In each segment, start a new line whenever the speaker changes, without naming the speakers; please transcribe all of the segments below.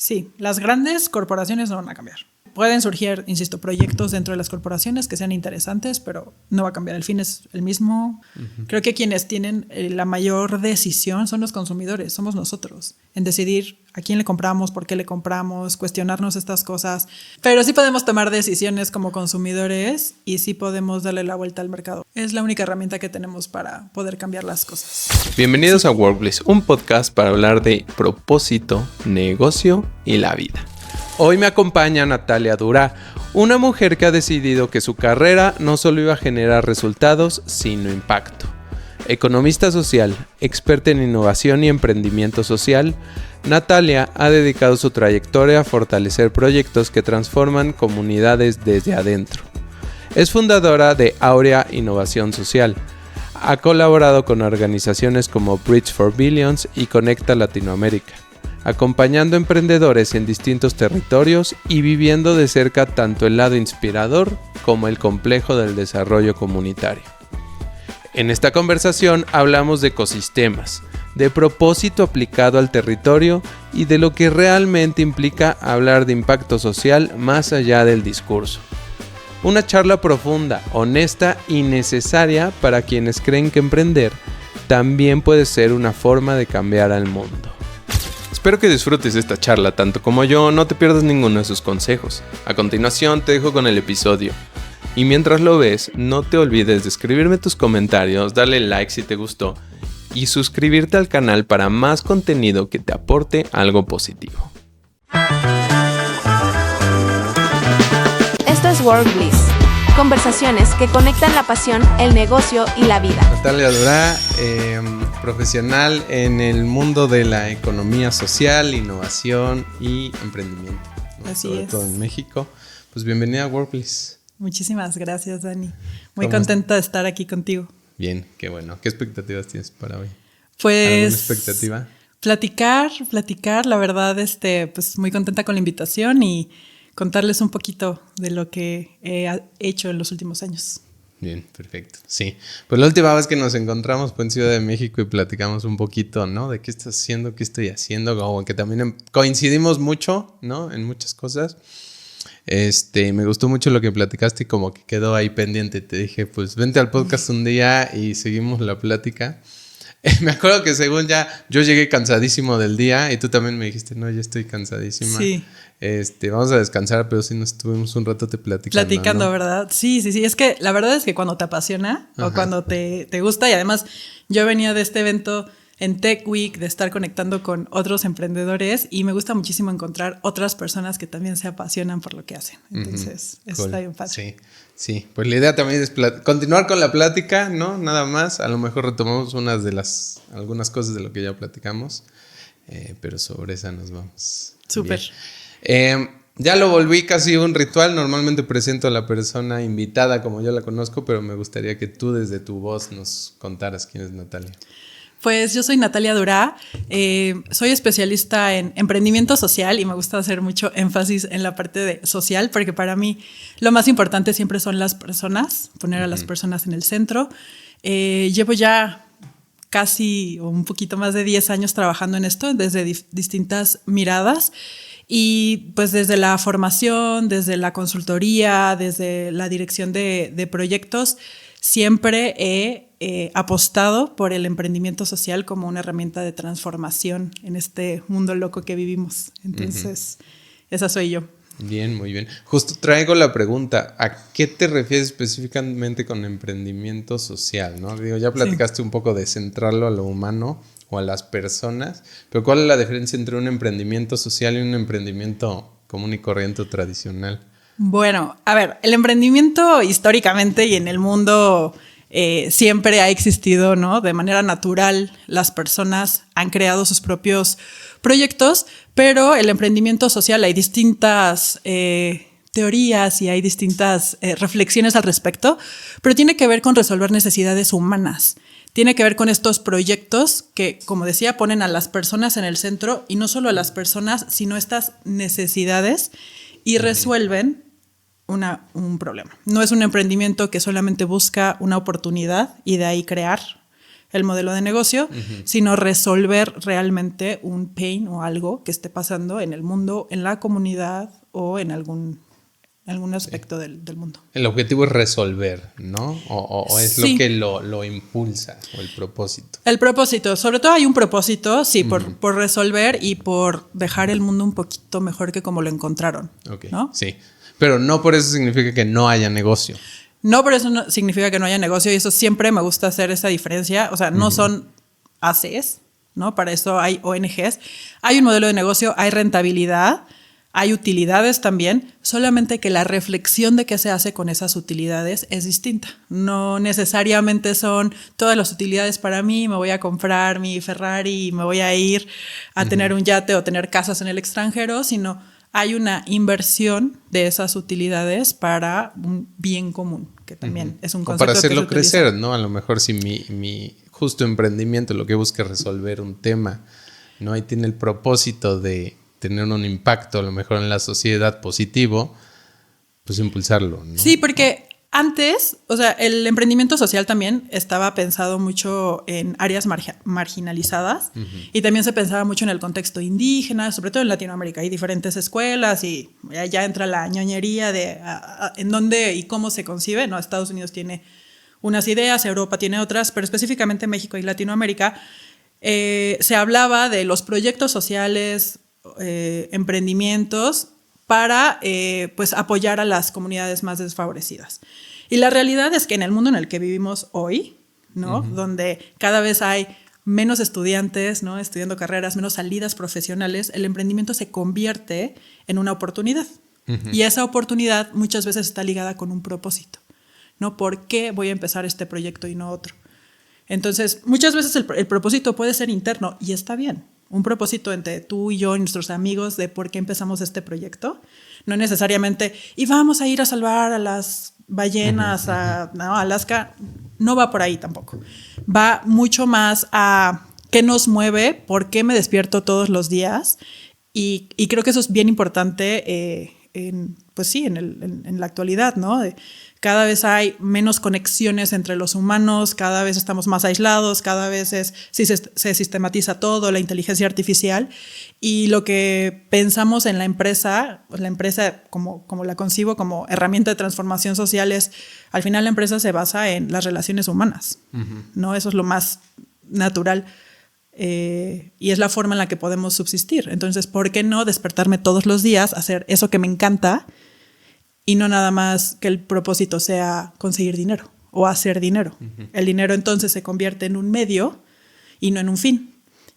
Sí, las grandes corporaciones no van a cambiar. Pueden surgir, insisto, proyectos dentro de las corporaciones que sean interesantes, pero no va a cambiar. El fin es el mismo. Creo que quienes tienen la mayor decisión son los consumidores, somos nosotros, en decidir a quién le compramos, por qué le compramos, cuestionarnos estas cosas. Pero sí podemos tomar decisiones como consumidores y sí podemos darle la vuelta al mercado. Es la única herramienta que tenemos para poder cambiar las cosas.
Bienvenidos a Workbliss, un podcast para hablar de propósito, negocio y la vida. Hoy me acompaña Natalia Durá, una mujer que ha decidido que su carrera no solo iba a generar resultados, sino impacto. Economista social, experta en innovación y emprendimiento social, Natalia ha dedicado su trayectoria a fortalecer proyectos que transforman comunidades desde adentro. Es fundadora de Aurea Innovación Social. Ha colaborado con organizaciones como Bridge for Billions y Conecta Latinoamérica, acompañando emprendedores en distintos territorios y viviendo de cerca tanto el lado inspirador como el complejo del desarrollo comunitario. En esta conversación hablamos de ecosistemas, de propósito aplicado al territorio y de lo que realmente implica hablar de impacto social más allá del discurso. Una charla profunda, honesta y necesaria para quienes creen que emprender también puede ser una forma de cambiar al mundo. Espero que disfrutes esta charla tanto como yo, no te pierdas ninguno de sus consejos. A continuación te dejo con el episodio. Y mientras lo ves, no te olvides de escribirme tus comentarios, darle like si te gustó y suscribirte al canal para más contenido que te aporte algo positivo.
Esto es Workbliss, conversaciones que conectan la pasión, el negocio y la vida.
Natalia Durá, profesional en el mundo de la economía social, innovación y emprendimiento, ¿no?
Así
Sobre
es.
todo en México. Pues bienvenida a Workbliss.
Muchísimas gracias, Dani. Muy
¿Cómo
contenta de estar aquí contigo.
Bien, qué bueno. ¿Qué expectativas tienes para hoy?
Pues
¿Alguna expectativa?
Platicar, la verdad, pues muy contenta con la invitación y contarles un poquito de lo que he hecho en los últimos años.
Bien, perfecto. Sí, pues la última vez que nos encontramos fue en Ciudad de México y platicamos un poquito, ¿no? De qué estás haciendo, qué estoy haciendo, como que también coincidimos mucho, ¿no? En muchas cosas. Me gustó mucho lo que platicaste y como que quedó ahí pendiente. Te dije, pues vente al podcast un día y seguimos la plática. Me acuerdo que según ya yo llegué cansadísimo del día y tú también me dijiste, no, ya estoy cansadísima.
Sí.
Vamos a descansar, pero sí nos estuvimos un rato platicando, ¿no?
¿Verdad? Sí. Es que la verdad es que cuando te apasiona o cuando te gusta, y además yo venía de este evento en Tech Week, de estar conectando con otros emprendedores y me gusta muchísimo encontrar otras personas que también se apasionan por lo que hacen. Entonces, eso está bien padre.
Sí. Pues la idea también es continuar con la plática, ¿no? Nada más. A lo mejor retomamos algunas cosas de lo que ya platicamos, pero sobre esa nos vamos.
Súper.
Ya lo volví casi un ritual. Normalmente presento a la persona invitada como yo la conozco, pero me gustaría que tú desde tu voz nos contaras quién es Natalia.
Pues yo soy Natalia Durá, soy especialista en emprendimiento social y me gusta hacer mucho énfasis en la parte de social porque para mí lo más importante siempre son las personas, poner a las personas en el centro. Llevo ya casi o un poquito más de 10 años trabajando en esto desde distintas miradas y pues desde la formación, desde la consultoría, desde la dirección de proyectos, siempre he apostado por el emprendimiento social como una herramienta de transformación en este mundo loco que vivimos. Entonces, esa soy yo.
Bien, muy bien. Justo traigo la pregunta, ¿a qué te refieres específicamente con emprendimiento social, ¿no? Digo, ya platicaste un poco de centrarlo a lo humano o a las personas, pero ¿cuál es la diferencia entre un emprendimiento social y un emprendimiento común y corriente o tradicional?
Bueno, a ver, el emprendimiento históricamente y en el mundo siempre ha existido, ¿no? De manera natural, las personas han creado sus propios proyectos, pero el emprendimiento social hay distintas teorías y hay distintas reflexiones al respecto, pero tiene que ver con resolver necesidades humanas. Tiene que ver con estos proyectos que, como decía, ponen a las personas en el centro y no solo a las personas, sino estas necesidades y resuelven un problema. No es un emprendimiento que solamente busca una oportunidad y de ahí crear, el modelo de negocio, sino resolver realmente un pain o algo que esté pasando en el mundo, en la comunidad o en algún aspecto del mundo.
El objetivo es resolver, ¿no? O es
Sí.
lo que lo impulsa, o el propósito.
El propósito, sobre todo hay un propósito, sí, por resolver y por dejar el mundo un poquito mejor que como lo encontraron,
Ok,
¿no?
sí. Pero no por eso significa que no haya negocio.
No, por eso no significa que no haya negocio y eso siempre me gusta hacer esa diferencia. O sea, no son ACs, ¿no? Para eso hay ONGs. Hay un modelo de negocio, hay rentabilidad, hay utilidades también, solamente que la reflexión de qué se hace con esas utilidades es distinta. No necesariamente son todas las utilidades para mí, me voy a comprar mi Ferrari y me voy a ir a tener un yate o tener casas en el extranjero, sino hay una inversión de esas utilidades para un bien común, que también es un
O
concepto
para hacerlo
que se utiliza.
crecer, ¿no? A lo mejor si mi justo emprendimiento lo que busca es resolver un tema, ¿no? Ahí tiene el propósito de tener un impacto a lo mejor en la sociedad positivo, pues impulsarlo, ¿no?
Sí, porque antes, o sea, el emprendimiento social también estaba pensado mucho en áreas marginalizadas y también se pensaba mucho en el contexto indígena, sobre todo en Latinoamérica. Hay diferentes escuelas y ya entra la ñoñería de en dónde y cómo se concibe, ¿no? Estados Unidos tiene unas ideas, Europa tiene otras, pero específicamente México y Latinoamérica se hablaba de los proyectos sociales, emprendimientos para pues apoyar a las comunidades más desfavorecidas. Y la realidad es que en el mundo en el que vivimos hoy, ¿no? Donde cada vez hay menos estudiantes, ¿no? Estudiando carreras, menos salidas profesionales, el emprendimiento se convierte en una oportunidad. Y esa oportunidad muchas veces está ligada con un propósito, ¿no? ¿Por qué voy a empezar este proyecto y no otro? Entonces, muchas veces el propósito puede ser interno y está bien. Un propósito entre tú y yo y nuestros amigos de por qué empezamos este proyecto. No necesariamente, y vamos a ir a salvar a las ballenas ¿no? a Alaska. No va por ahí tampoco. Va mucho más a qué nos mueve, por qué me despierto todos los días. Y creo que eso es bien importante pues sí, en la actualidad, ¿no? Cada vez hay menos conexiones entre los humanos, cada vez estamos más aislados, cada vez se sistematiza todo, la inteligencia artificial, y lo que pensamos en la empresa como la concibo como herramienta de transformación social es, al final la empresa se basa en las relaciones humanas, ¿no? Eso es lo más natural. Y es la forma en la que podemos subsistir. Entonces, ¿por qué no despertarme todos los días, hacer eso que me encanta y no nada más que el propósito sea conseguir dinero o hacer dinero? El dinero entonces se convierte en un medio y no en un fin.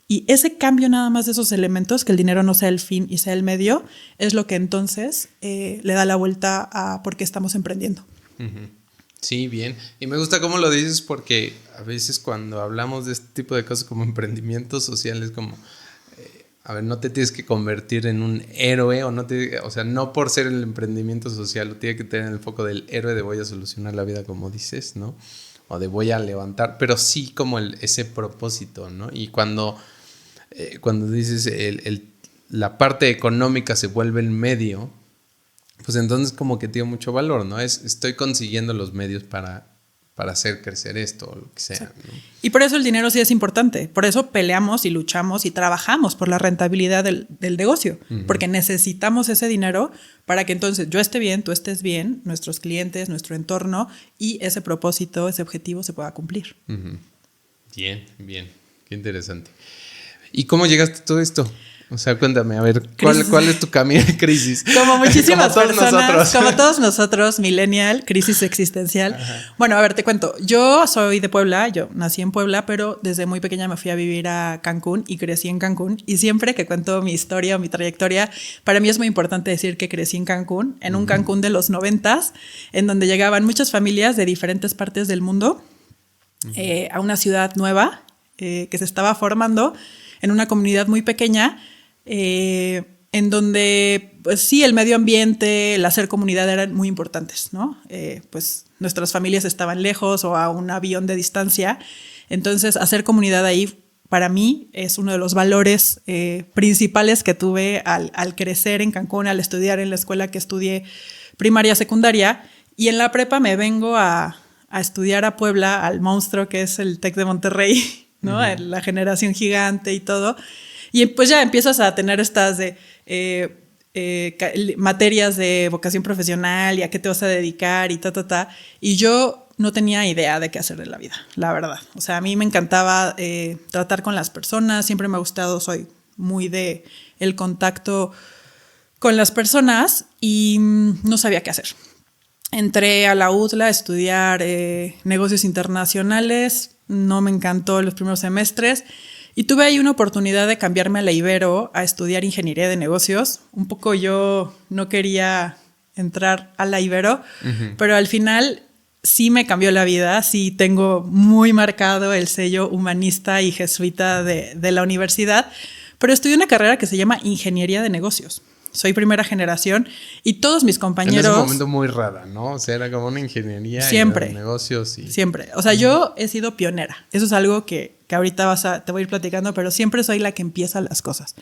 Y ese cambio nada más de esos elementos, que el dinero no sea el fin y sea el medio, es lo que entonces le da la vuelta a por qué estamos emprendiendo.
Sí, bien. Y me gusta cómo lo dices porque a veces cuando hablamos de este tipo de cosas como emprendimientos sociales, como, a ver, no te tienes que convertir en un héroe o sea, no por ser el emprendimiento social, lo tiene que tener el foco del héroe de voy a solucionar la vida, como dices, ¿no? O de voy a levantar, pero sí como ese propósito, ¿no? Y cuando dices la parte económica se vuelve el medio, pues entonces como que tiene mucho valor, ¿no? Estoy consiguiendo los medios para hacer crecer esto o lo que sea, ¿no?
Y por eso el dinero sí es importante. Por eso peleamos y luchamos y trabajamos por la rentabilidad del negocio. Porque necesitamos ese dinero para que entonces yo esté bien, tú estés bien, nuestros clientes, nuestro entorno y ese propósito, ese objetivo se pueda cumplir.
Bien, bien. Qué interesante. ¿Y cómo llegaste a todo esto? O sea, cuéntame, a ver, ¿cuál es tu camino de crisis?
Como muchísimas
como todos
personas,
nosotros.
como todos nosotros, millennial, crisis existencial. Ajá. Bueno, a ver, te cuento. Yo soy de Puebla, yo nací en Puebla, pero desde muy pequeña me fui a vivir a Cancún y crecí en Cancún. Y siempre que cuento mi historia o mi trayectoria, para mí es muy importante decir que crecí en Cancún, en un Cancún de los 90s, en donde llegaban muchas familias de diferentes partes del mundo a una ciudad nueva que se estaba formando en una comunidad muy pequeña. En donde, pues sí, el medio ambiente, el hacer comunidad eran muy importantes, ¿no? Pues nuestras familias estaban lejos o a un avión de distancia. Entonces, hacer comunidad ahí, para mí, es uno de los valores principales que tuve al crecer en Cancún, al estudiar en la escuela que estudié primaria, secundaria. Y en la prepa me vengo a a estudiar a Puebla, al monstruo que es el TEC de Monterrey, ¿no? La generación gigante y todo. Y pues ya empiezas a tener estas de materias de vocación profesional y a qué te vas a dedicar y ta. Y yo no tenía idea de qué hacer de la vida, la verdad. O sea, a mí me encantaba tratar con las personas, siempre me ha gustado, soy muy de el contacto con las personas y no sabía qué hacer. Entré a la UTLA a estudiar negocios internacionales, no me encantó los primeros semestres y tuve ahí una oportunidad de cambiarme a la Ibero a estudiar ingeniería de negocios. Un poco yo no quería entrar a la Ibero, pero al final sí me cambió la vida, sí tengo muy marcado el sello humanista y jesuita de la universidad, pero estudié una carrera que se llama ingeniería de negocios. Soy primera generación y todos mis compañeros...
En ese momento muy rara, ¿no? O sea, era como una ingeniería
siempre,
de negocios y...
Siempre. O sea, yo he sido pionera. Eso es algo que ahorita te voy a ir platicando, pero siempre soy la que empieza las cosas.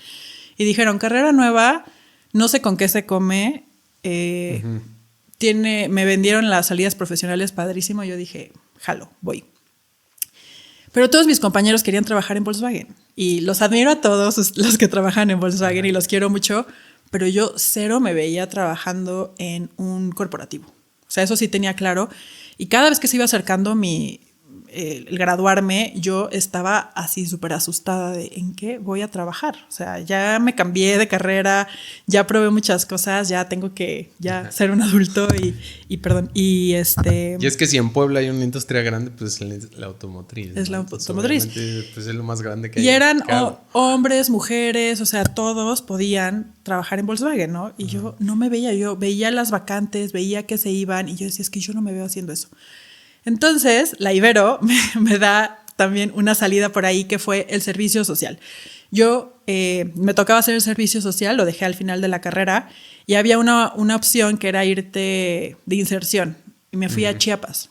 Y dijeron, carrera nueva, no sé con qué se come. Me vendieron las salidas profesionales padrísimo. Yo dije, jalo, voy. Pero todos mis compañeros querían trabajar en Volkswagen. Y los admiro a todos los que trabajan en Volkswagen y los quiero mucho. Pero yo cero me veía trabajando en un corporativo. O sea, eso sí tenía claro. Y cada vez que se iba acercando el graduarme, yo estaba así súper asustada de ¿en qué voy a trabajar? O sea, ya me cambié de carrera, ya probé muchas cosas, ya tengo que ser un adulto y perdón. Y es
que si en Puebla hay una industria grande, pues es la automotriz.
Es, ¿no? La automotriz.
Pues es lo más grande que hay.
Y eran hombres, mujeres, o sea, todos podían trabajar en Volkswagen, ¿no? Y yo no me veía, yo veía las vacantes, veía que se iban y yo decía, es que yo no me veo haciendo eso. Entonces, la Ibero me da también una salida por ahí que fue el servicio social. Yo me tocaba hacer el servicio social, lo dejé al final de la carrera y había una opción que era irte de inserción y me fui a Chiapas.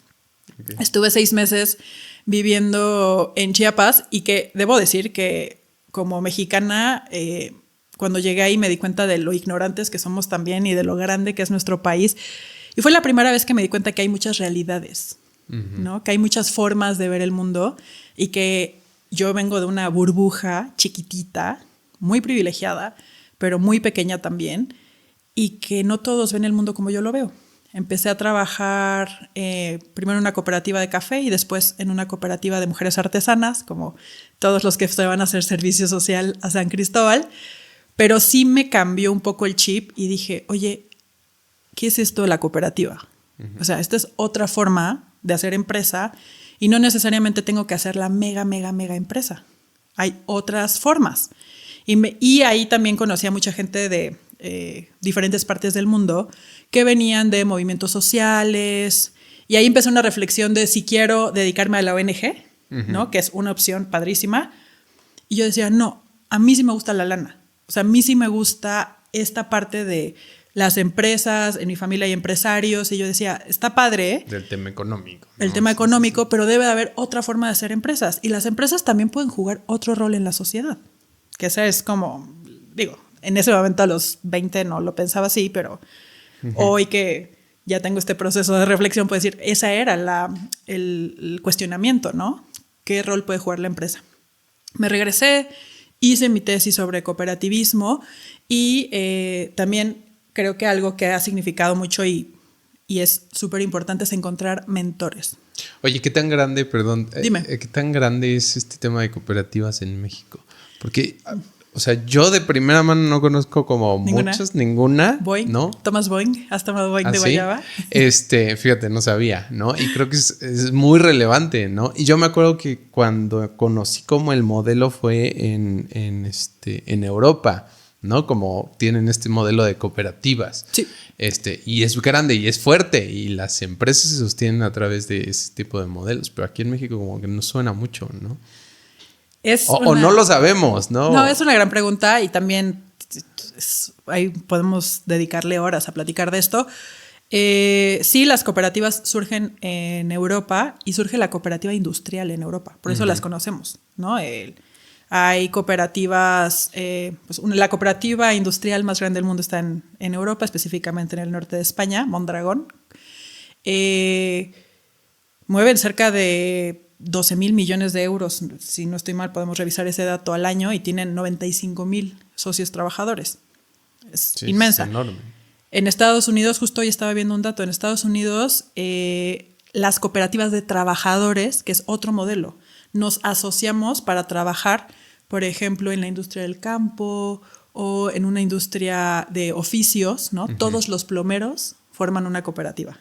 Okay. Estuve 6 meses viviendo en Chiapas y que debo decir que como mexicana, cuando llegué ahí me di cuenta de lo ignorantes que somos también y de lo grande que es nuestro país. Y fue la primera vez que me di cuenta que hay muchas realidades. ¿No? Que hay muchas formas de ver el mundo y que yo vengo de una burbuja chiquitita, muy privilegiada, pero muy pequeña también, y que no todos ven el mundo como yo lo veo. Empecé a trabajar primero en una cooperativa de café y después en una cooperativa de mujeres artesanas, como todos los que se van a hacer servicio social a San Cristóbal, pero sí me cambió un poco el chip y dije, oye, ¿qué es esto de la cooperativa? O sea, esta es otra forma de hacer empresa y no necesariamente tengo que hacer la mega empresa. Hay otras formas. Y ahí también conocí a mucha gente de diferentes partes del mundo que venían de movimientos sociales y ahí empezó una reflexión de si quiero dedicarme a la ONG, ¿no? Que es una opción padrísima. Y yo decía, no, a mí sí me gusta la lana. O sea, a mí sí me gusta esta parte de las empresas, en mi familia hay empresarios, y yo decía, está padre.
Del tema económico, ¿no?
El tema económico, pero debe de haber otra forma de hacer empresas. Y las empresas también pueden jugar otro rol en la sociedad. Que esa es como, digo, en ese momento a los 20 no lo pensaba así, pero hoy que ya tengo este proceso de reflexión, puedo decir, esa era el cuestionamiento, ¿no? ¿Qué rol puede jugar la empresa? Me regresé, hice mi tesis sobre cooperativismo y también creo que algo que ha significado mucho y es súper importante es encontrar mentores.
Oye, ¿qué tan grande,
Dime.
¿qué tan grande es este tema de cooperativas en México? Porque, o sea, yo de primera mano no conozco como ninguna.
Boeing,
¿no?
¿Tomas Boeing? ¿Has tomado Boeing de guayaba?
Fíjate, no sabía, ¿no? Y creo que es muy relevante, ¿no? Y yo me acuerdo que cuando conocí como el modelo fue en Europa, ¿no? Como tienen este modelo de cooperativas. Sí. Y es grande y es fuerte y las empresas se sostienen a través de ese tipo de modelos, pero aquí en México como que no suena mucho, ¿no? O no lo sabemos, ¿no?
No, es una gran pregunta y también ahí podemos dedicarle horas a platicar de esto. Sí, las cooperativas surgen en Europa y surge la cooperativa industrial en Europa, por eso las conocemos, ¿no? Hay cooperativas, la cooperativa industrial más grande del mundo está en Europa, específicamente en el norte de España, Mondragón. mueven cerca de 12,000 millones de euros, si no estoy mal, podemos revisar ese dato al año, y tienen 95,000 socios trabajadores. Es inmensa.
Es enorme.
En Estados Unidos, justo hoy estaba viendo un dato, en Estados Unidos las cooperativas de trabajadores, que es otro modelo, nos asociamos para trabajar, por ejemplo, en la industria del campo o en una industria de oficios, ¿no? Todos los plomeros forman una cooperativa.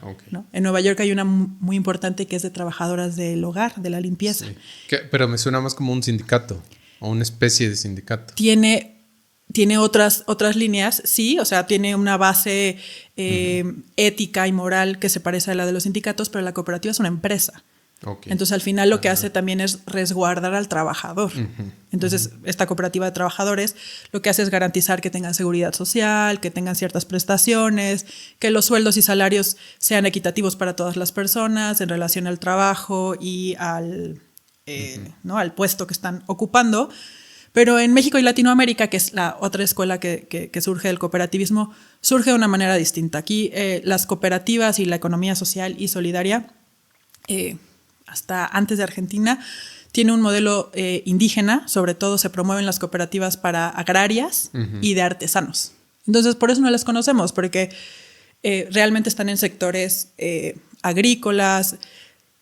Ok.
¿No? En Nueva York hay una muy importante que es de trabajadoras del hogar, de la limpieza.
Sí. Pero me suena más como un sindicato o una especie de sindicato.
Tiene otras líneas, sí, o sea, tiene una base ética y moral que se parece a la de los sindicatos, pero la cooperativa es una empresa. Okay. Entonces, al final lo que hace también es resguardar al trabajador. Entonces, esta cooperativa de trabajadores lo que hace es garantizar que tengan seguridad social, que tengan ciertas prestaciones, que los sueldos y salarios sean equitativos para todas las personas en relación al trabajo y al puesto que están ocupando. Pero en México y Latinoamérica, que es la otra escuela que surge del cooperativismo, surge de una manera distinta. Aquí las cooperativas y la economía social y solidaria, hasta antes de Argentina, tiene un modelo indígena. Sobre todo se promueven las cooperativas para agrarias y de artesanos. Entonces, por eso no las conocemos, porque realmente están en sectores agrícolas.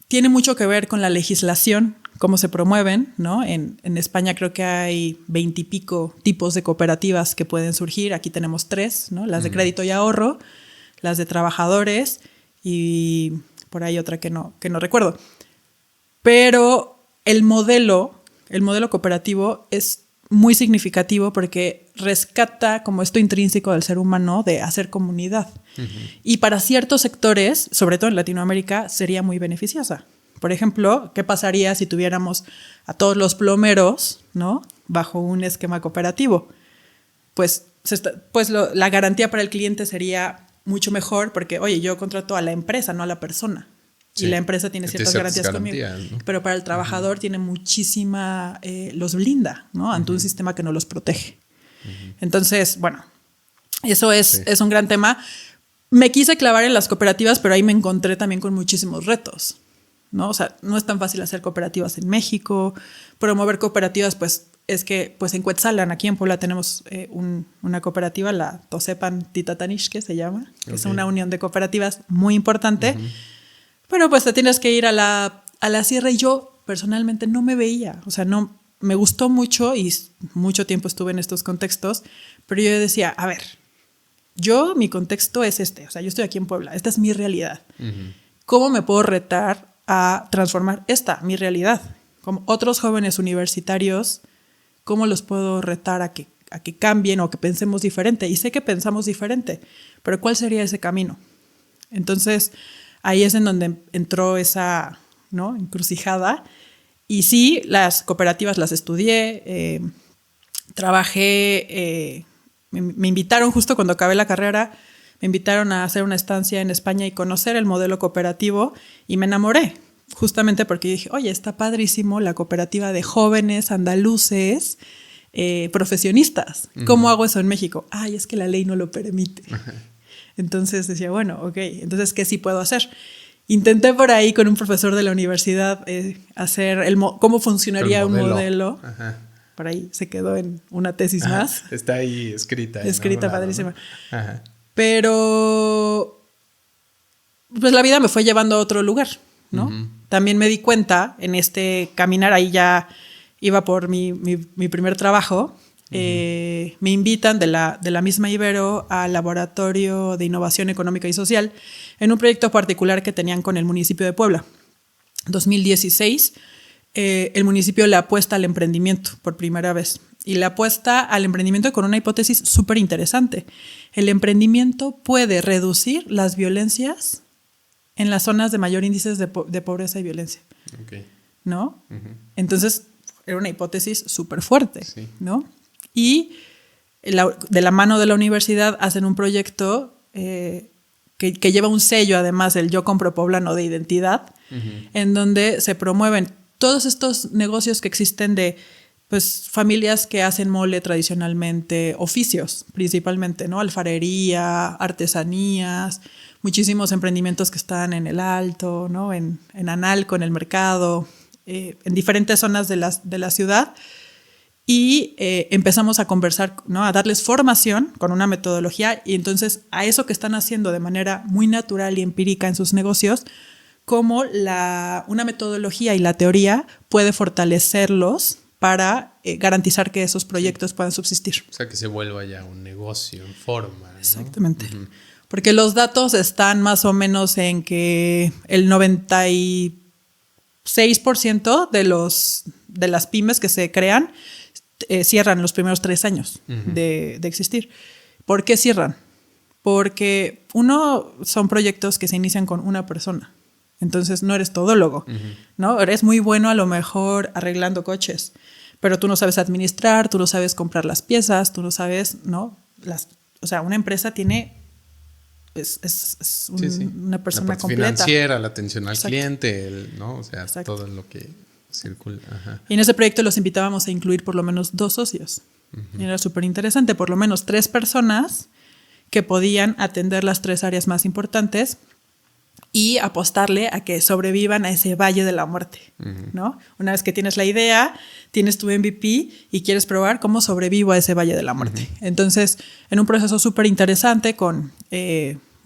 Tiene mucho que ver con la legislación, cómo se promueven, ¿no? En España creo que hay 20 y pico tipos de cooperativas que pueden surgir. Aquí tenemos 3, ¿no? Las de crédito y ahorro, las de trabajadores y por ahí otra que no recuerdo. Pero el modelo cooperativo es muy significativo porque rescata como esto intrínseco del ser humano de hacer comunidad. Y para ciertos sectores, sobre todo en Latinoamérica, sería muy beneficiosa. Por ejemplo, ¿qué pasaría si tuviéramos a todos los plomeros, ¿no?, bajo un esquema cooperativo? Pues la garantía para el cliente sería mucho mejor porque, oye, yo contrato a la empresa, no a la persona. Sí. Y la empresa tiene ciertas garantías conmigo. ¿No? Pero para el trabajador tiene muchísima, los blinda, ¿no?, ante un sistema que no los protege. Entonces, bueno, eso es un gran tema. Me quise clavar en las cooperativas, pero ahí me encontré también con muchísimos retos, ¿no? O sea, no es tan fácil hacer cooperativas en México. Promover cooperativas, pues, es que pues en Cuetzalan, aquí en Puebla, tenemos una cooperativa, la Tosepan Titatanixque se llama, que es una unión de cooperativas muy importante. Pero pues te tienes que ir a la sierra, y yo personalmente no me veía, o sea, no me gustó mucho y mucho tiempo estuve en estos contextos, pero yo decía, a ver, mi contexto es o sea, yo estoy aquí en Puebla, esta es mi realidad. ¿Cómo me puedo retar a transformar mi realidad? Como otros jóvenes universitarios, ¿cómo los puedo retar a que cambien o que pensemos diferente? Y sé que pensamos diferente, pero ¿cuál sería ese camino? Entonces, ahí es en donde entró esa, ¿no?, encrucijada. Y sí, las cooperativas las estudié, trabajé, me invitaron justo cuando acabé la carrera, me invitaron a hacer una estancia en España y conocer el modelo cooperativo, y me enamoré, justamente porque dije, oye, está padrísimo la cooperativa de jóvenes andaluces profesionistas. ¿Cómo hago eso en México? Ay, es que la ley no lo permite. Entonces decía, bueno, ok, entonces, ¿qué sí puedo hacer? Intenté por ahí con un profesor de la universidad hacer cómo funcionaría un modelo. Por ahí se quedó en una tesis más.
Está ahí escrita.
Escrita, padrísima. ¿No? Pero pues la vida me fue llevando a otro lugar, ¿no? También me di cuenta en este caminar, ahí ya iba por mi primer trabajo. Me invitan de la misma Ibero al Laboratorio de Innovación Económica y Social en un proyecto particular que tenían con el municipio de Puebla. 2016, el municipio le apuesta al emprendimiento por primera vez, y le apuesta al emprendimiento con una hipótesis súper interesante. El emprendimiento puede reducir las violencias en las zonas de mayor índice de pobreza y violencia. ¿No? Entonces, era una hipótesis súper fuerte, ¿no? Y de la mano de la universidad hacen un proyecto que lleva un sello, además, el Yo Compro Poblano de identidad, en donde se promueven todos estos negocios que existen de pues, familias que hacen mole tradicionalmente, oficios principalmente, ¿no? Alfarería, artesanías, muchísimos emprendimientos que están en el Alto, ¿no? En Analco, en el Mercado, en diferentes zonas de la ciudad. Y empezamos a conversar, ¿no? A darles formación con una metodología, y entonces a eso que están haciendo de manera muy natural y empírica en sus negocios, cómo una metodología y la teoría puede fortalecerlos para garantizar que esos proyectos puedan subsistir.
O sea, que se vuelva ya un negocio en forma, ¿no?
Exactamente. Porque los datos están más o menos en que el 96% de las pymes que se crean cierran los primeros 3 años de existir. ¿Por qué cierran? Porque son proyectos que se inician con una persona. Entonces no eres todólogo, ¿no? Eres muy bueno a lo mejor arreglando coches, pero tú no sabes administrar, tú no sabes comprar las piezas, tú no sabes, ¿no? O sea, una empresa tiene... una persona
la parte
completa.
Financiera, la atención al
Exacto.
cliente, ¿no? O sea,
Exacto.
todo lo que circula. Ajá.
Y en ese proyecto los invitábamos a incluir por lo menos 2 socios. Y era súper interesante, por lo menos 3 personas que podían atender las 3 áreas más importantes y apostarle a que sobrevivan a ese valle de la muerte, ¿no? Una vez que tienes la idea, tienes tu MVP y quieres probar cómo sobrevivo a ese valle de la muerte. Entonces, en un proceso súper interesante con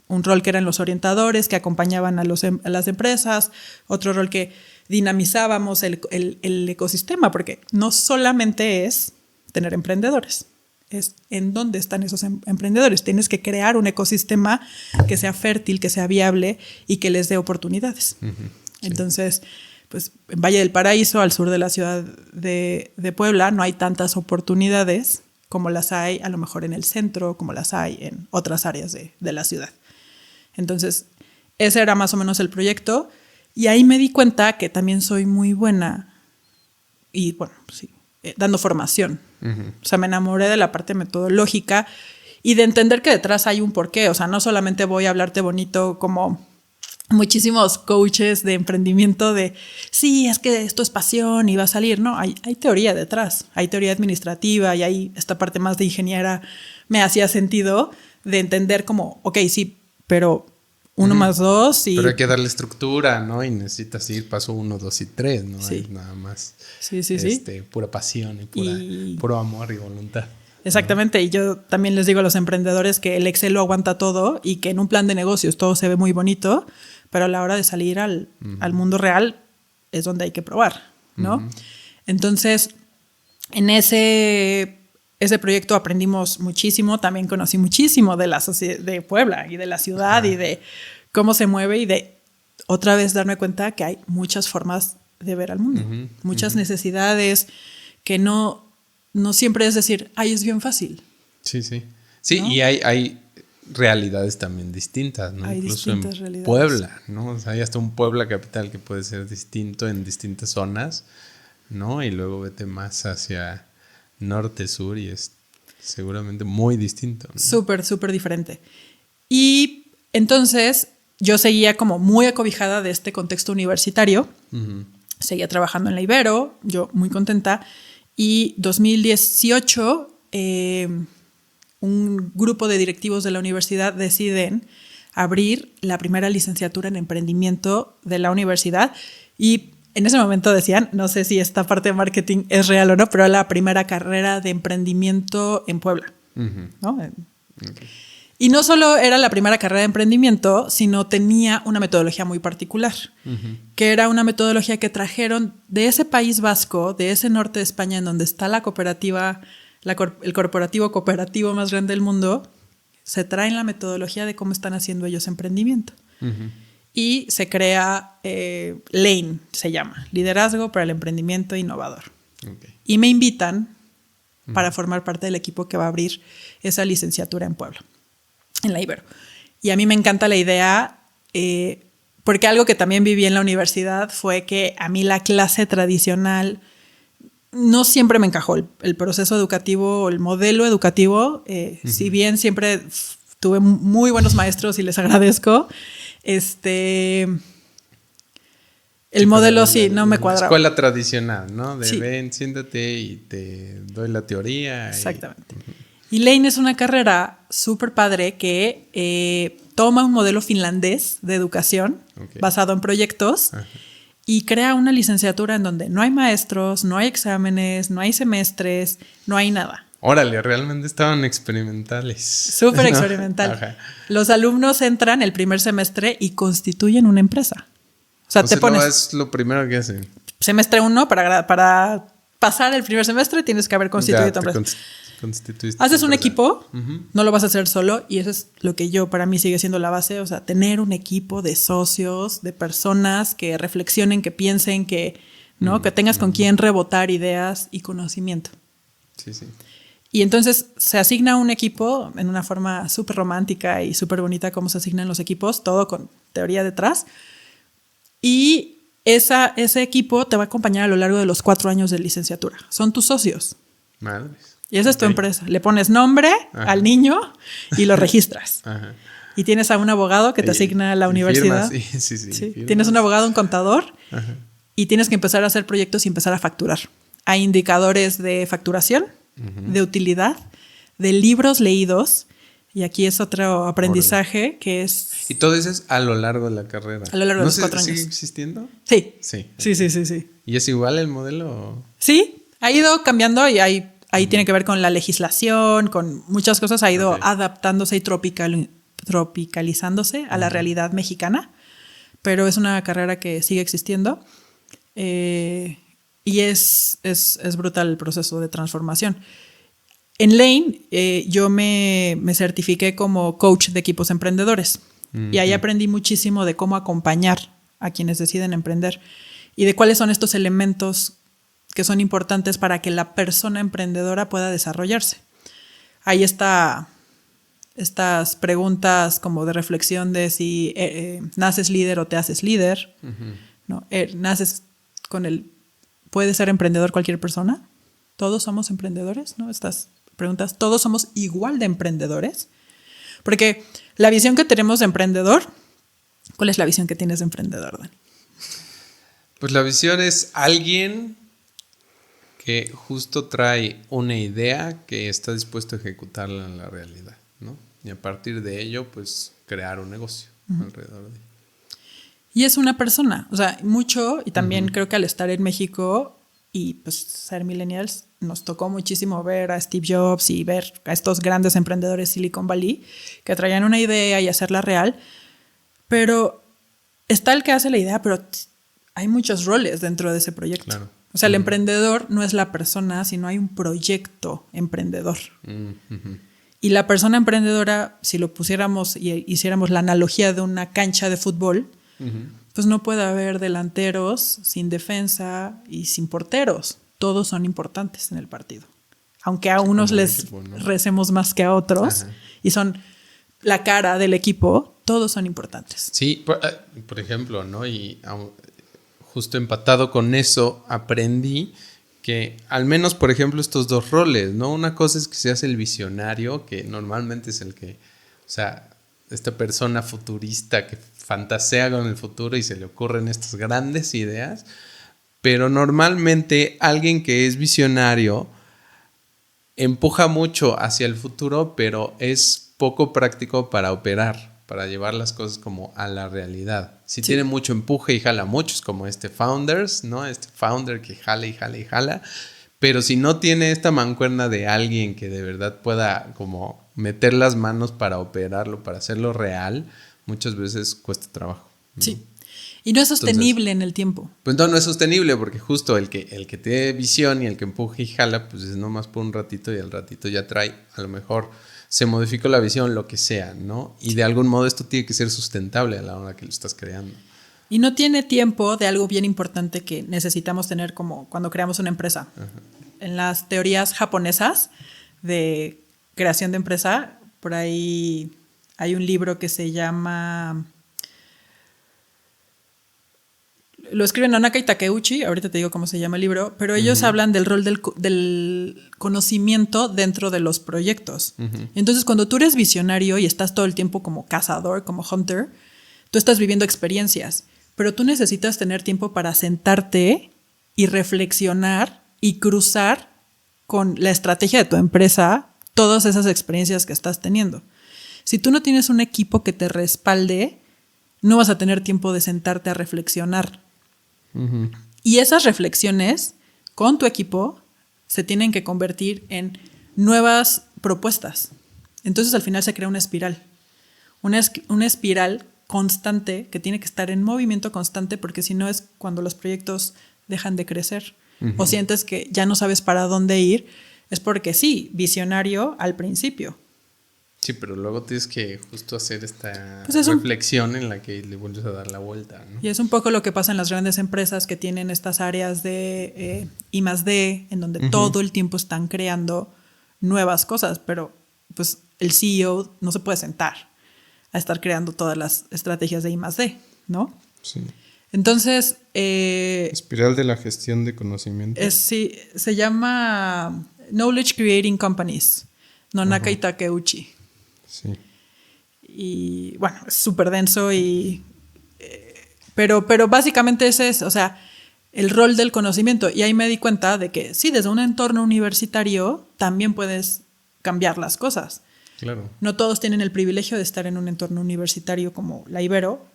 un rol que eran los orientadores que acompañaban a las empresas, otro rol que dinamizábamos el ecosistema, porque no solamente es tener emprendedores, es en dónde están esos emprendedores. Tienes que crear un ecosistema que sea fértil, que sea viable y que les dé oportunidades. Entonces, pues en Valle del Paraíso, al sur de la ciudad de Puebla, no hay tantas oportunidades como las hay a lo mejor en el centro, como las hay en otras áreas de la ciudad. Entonces, ese era más o menos el proyecto. Y ahí me di cuenta que también soy muy buena y, bueno, sí, dando formación. O sea, me enamoré de la parte metodológica y de entender que detrás hay un porqué. O sea, no solamente voy a hablarte bonito como muchísimos coaches de emprendimiento de, sí, es que esto es pasión y va a salir. No, hay teoría detrás. Hay teoría administrativa y hay esta parte más de ingeniera. Me hacía sentido de entender como, ok, sí, pero... 1 más 2 y...
Pero hay que darle estructura, ¿no? Y necesitas ir paso 1, 2 y 3, ¿no?
Sí.
Es nada más
Sí.
Pura pasión y puro amor y voluntad.
Exactamente, ¿no? Y yo también les digo a los emprendedores que el Excel lo aguanta todo y que en un plan de negocios todo se ve muy bonito, pero a la hora de salir al mundo real es donde hay que probar, ¿no? Entonces, en ese proyecto aprendimos muchísimo, también conocí muchísimo de la sociedad de Puebla y de la ciudad y de cómo se mueve y de otra vez darme cuenta que hay muchas formas de ver al mundo, muchas necesidades que no siempre es decir, ay, es bien fácil.
Sí. Sí, ¿no? Y hay realidades también distintas, ¿no?
Hay
incluso
distintas
en
realidades.
Puebla, ¿no? O sea, hay hasta un Puebla capital que puede ser distinto en distintas zonas, ¿no? Y luego vete más hacia norte, sur y es seguramente muy distinto, ¿no?
Súper diferente. Y entonces yo seguía como muy acobijada de este contexto universitario. Seguía trabajando en la Ibero, yo muy contenta. Y 2018, un grupo de directivos de la universidad deciden abrir la primera licenciatura en emprendimiento de la universidad. Y en ese momento decían, no sé si esta parte de marketing es real o no, pero era la primera carrera de emprendimiento en Puebla, ¿no? Y no solo era la primera carrera de emprendimiento, sino tenía una metodología muy particular, que era una metodología que trajeron de ese País Vasco, de ese norte de España, en donde está la cooperativa, el corporativo cooperativo más grande del mundo, se traen la metodología de cómo están haciendo ellos emprendimiento. Y se crea Lane, se llama, Liderazgo para el Emprendimiento Innovador. Y me invitan para formar parte del equipo que va a abrir esa licenciatura en Puebla, en la Ibero. Y a mí me encanta la idea, porque algo que también viví en la universidad fue que a mí la clase tradicional no siempre me encajó. El proceso educativo, el modelo educativo, si bien siempre tuve muy buenos maestros y les agradezco, el modelo sí no me cuadraba.
Escuela tradicional, ¿no? De
sí.
Ven, siéntate y te doy la teoría.
Exactamente. Y Lane es una carrera súper padre que toma un modelo finlandés de educación basado en proyectos y crea una licenciatura en donde no hay maestros, no hay exámenes, no hay semestres, no hay nada.
Órale, realmente estaban experimentales.
Súper experimental.
Ajá.
Los alumnos entran el primer semestre y constituyen una empresa. O sea, pones...
No, es lo primero que hacen.
Semestre 1, para pasar el primer semestre tienes que haber constituido tu empresa. Haces un equipo, no lo vas a hacer solo, y eso es lo que para mí sigue siendo la base, o sea, tener un equipo de socios, de personas que reflexionen, que piensen, que tengas con quien rebotar ideas y conocimiento.
Sí, sí.
Y entonces se asigna un equipo en una forma súper romántica y súper bonita como se asignan los equipos, todo con teoría detrás. Y ese equipo te va a acompañar a lo largo de los 4 años de licenciatura. Son tus socios.
Madres.
Y esa es tu empresa. Le pones nombre al niño y lo registras. Ajá. Y tienes a un abogado que te asigna a la universidad. Sí. Tienes un abogado, un contador. Ajá. Y tienes que empezar a hacer proyectos y empezar a facturar. Hay indicadores de facturación, de utilidad, de libros leídos. Y aquí es otro aprendizaje que es...
Y todo eso es a lo largo de la carrera.
A lo largo de los 4 años.
¿Sigue existiendo?
Sí.
Sí.
¿Y
es igual el modelo?
Sí, ha ido cambiando y ahí tiene que ver con la legislación, con muchas cosas. Ha ido adaptándose y tropicalizándose a la realidad mexicana. Pero es una carrera que sigue existiendo. Y es brutal el proceso de transformación. En Lane, yo me certifiqué como coach de equipos emprendedores. Y ahí aprendí muchísimo de cómo acompañar a quienes deciden emprender y de cuáles son estos elementos que son importantes para que la persona emprendedora pueda desarrollarse. Ahí está estas preguntas como de reflexión de si naces líder o te haces líder. ¿No? Naces con ¿puede ser emprendedor cualquier persona? ¿Todos somos emprendedores? ¿No? Estas preguntas, ¿todos somos igual de emprendedores? Porque la visión que tenemos de emprendedor, ¿cuál es la visión que tienes de emprendedor, Dani?
Pues la visión es alguien que justo trae una idea que está dispuesto a ejecutarla en la realidad, ¿no? Y a partir de ello, pues crear un negocio alrededor de ello.
Y es una persona, o sea, mucho, y también creo que al estar en México y pues ser millennials, nos tocó muchísimo ver a Steve Jobs y ver a estos grandes emprendedores Silicon Valley que traían una idea y hacerla real, pero está el que hace la idea, pero hay muchos roles dentro de ese proyecto. Claro. O sea, el emprendedor no es la persona, sino hay un proyecto emprendedor. Y la persona emprendedora, si lo pusiéramos y hiciéramos la analogía de una cancha de fútbol, pues no puede haber delanteros sin defensa y sin porteros. Todos son importantes en el partido. Aunque a unos les recemos más que a otros y son la cara del equipo, todos son importantes.
Sí, por ejemplo, ¿no? Y justo empatado con eso, aprendí que al menos, por ejemplo, estos 2 roles, ¿no? Una cosa es que se hace el visionario, que normalmente es el que, o sea, esta persona futurista que fantasea con el futuro y se le ocurren estas grandes ideas, pero normalmente alguien que es visionario empuja mucho hacia el futuro, pero es poco práctico para operar, para llevar las cosas como a la realidad. Sí tiene mucho empuje y jala muchos, como Founders, ¿no? Este founder que jala y jala y jala, pero si no tiene esta mancuerna de alguien que de verdad pueda como meter las manos para operarlo, para hacerlo real, muchas veces cuesta trabajo, ¿no?
Sí. Y no es sostenible en el tiempo.
Pues no es sostenible porque justo el que tiene visión y el que empuja y jala, pues es nomás por un ratito y al ratito ya trae, a lo mejor se modificó la visión, lo que sea, ¿no? Y de algún modo esto tiene que ser sustentable a la hora que lo estás creando.
Y no tiene tiempo de algo bien importante que necesitamos tener como cuando creamos una empresa. En las teorías japonesas de creación de empresa, por ahí hay un libro que se llama... Lo escriben Nonaka y Takeuchi, ahorita te digo cómo se llama el libro, pero ellos hablan del rol del conocimiento dentro de los proyectos. Entonces, cuando tú eres visionario y estás todo el tiempo como cazador, como hunter, tú estás viviendo experiencias, pero tú necesitas tener tiempo para sentarte y reflexionar y cruzar con la estrategia de tu empresa todas esas experiencias que estás teniendo. Si tú no tienes un equipo que te respalde, no vas a tener tiempo de sentarte a reflexionar.
Ujú.
Y esas reflexiones con tu equipo se tienen que convertir en nuevas propuestas. Entonces al final se crea una espiral. Una espiral constante que tiene que estar en movimiento constante, porque si no es cuando los proyectos dejan de crecer o sientes que ya no sabes para dónde ir, es porque sí, visionario al principio.
Sí, pero luego tienes que justo hacer esta
Pues
reflexión en la que le vuelves a dar la vuelta, ¿no?
Y es un poco lo que pasa en las grandes empresas que tienen estas áreas de I+D, en donde todo el tiempo están creando nuevas cosas, pero pues el CEO no se puede sentar a estar creando todas las estrategias de I+D, ¿no?
Sí.
Entonces,
Espiral de la gestión de conocimiento.
sí, se llama Knowledge Creating Companies, Nonaka y Takeuchi.
Sí.
Y bueno, es súper denso pero básicamente ese es, o sea, el rol del conocimiento. Y ahí me di cuenta de que sí, desde un entorno universitario también puedes cambiar las cosas.
Claro.
No todos tienen el privilegio de estar en un entorno universitario como la Ibero,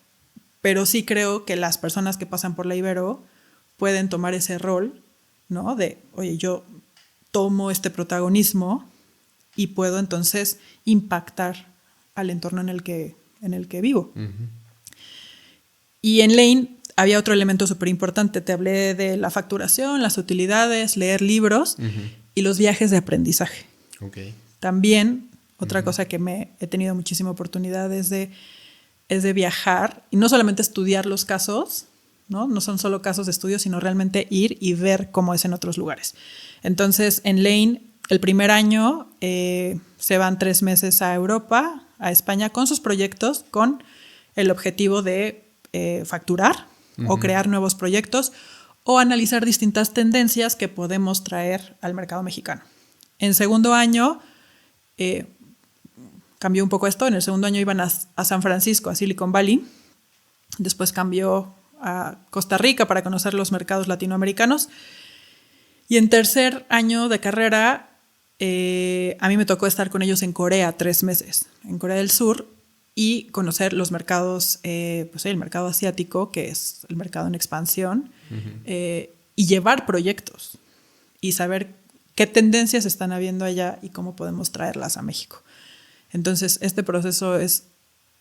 pero sí creo que las personas que pasan por la Ibero pueden tomar ese rol, ¿no? De, oye, yo tomo este protagonismo y puedo entonces impactar al entorno en el que vivo. Y en Lane había otro elemento súper importante. Te hablé de la facturación, las utilidades, leer libros y los viajes de aprendizaje.
Okay.
También otra cosa que he tenido muchísima oportunidad es de viajar y no solamente estudiar los casos, ¿no? No son solo casos de estudio, sino realmente ir y ver cómo es en otros lugares. Entonces, en Lane, el primer año se van 3 meses a Europa, a España, con sus proyectos, con el objetivo de facturar o crear nuevos proyectos o analizar distintas tendencias que podemos traer al mercado mexicano. En segundo año cambió un poco esto. En el segundo año iban a San Francisco, a Silicon Valley. Después cambió a Costa Rica para conocer los mercados latinoamericanos. Y en tercer año de carrera, a mí me tocó estar con ellos en Corea 3 meses, en Corea del Sur, y conocer los mercados, pues el mercado asiático, que es el mercado en expansión, y llevar proyectos y saber qué tendencias están habiendo allá y cómo podemos traerlas a México. Entonces, este proceso es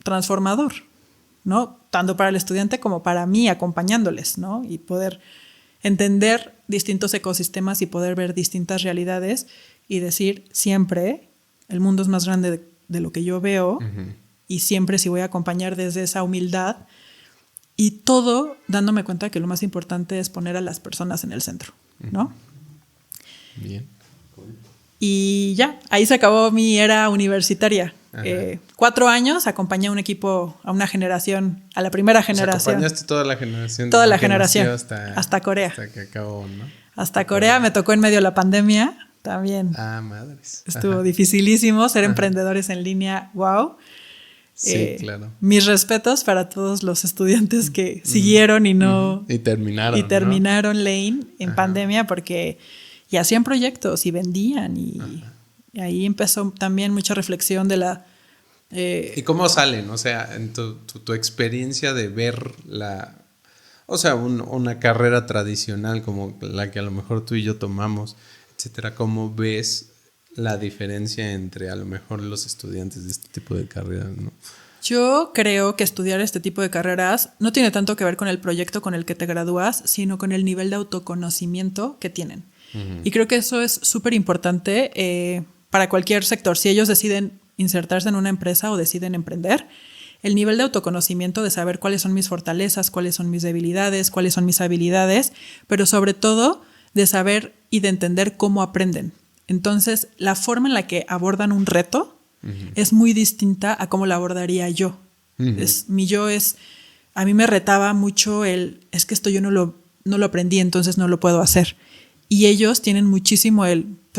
transformador, ¿no? Tanto para el estudiante como para mí, acompañándoles, ¿no? Y poder entender distintos ecosistemas y poder ver distintas realidades y decir siempre, el mundo es más grande de lo que yo veo, y siempre si voy a acompañar desde esa humildad y todo dándome cuenta que lo más importante es poner a las personas en el centro, ¿no?
Bien.
Y ya, ahí se acabó mi era universitaria. 4 años, acompañé a un equipo, a una generación, a la primera generación.
Acompañaste toda la generación.
Toda la generación, hasta Corea.
Hasta que acabó, ¿no?
Hasta Corea, me tocó en medio de la pandemia también.
Ah, madres.
Estuvo dificilísimo ser emprendedores en línea, wow.
Sí, claro.
Mis respetos para todos los estudiantes que siguieron y no...
Y terminaron.
Y terminaron, ¿no? Lane en pandemia porque... Y hacían proyectos y vendían y ahí empezó también mucha reflexión de la...
¿Y cómo salen? O sea, en tu experiencia de ver o sea, una carrera tradicional como la que a lo mejor tú y yo tomamos, etcétera, ¿cómo ves la diferencia entre a lo mejor los estudiantes de este tipo de carreras, ¿no?
Yo creo que estudiar este tipo de carreras no tiene tanto que ver con el proyecto con el que te gradúas, sino con el nivel de autoconocimiento que tienen. Y creo que eso es súper importante para cualquier sector. Si ellos deciden insertarse en una empresa o deciden emprender, el nivel de autoconocimiento de saber cuáles son mis fortalezas, cuáles son mis debilidades, cuáles son mis habilidades, pero sobre todo de saber y de entender cómo aprenden. Entonces, la forma en la que abordan un reto es muy distinta a cómo la abordaría yo. Mi yo es... A mí me retaba mucho es que esto yo no lo aprendí, entonces no lo puedo hacer. Y ellos tienen muchísimo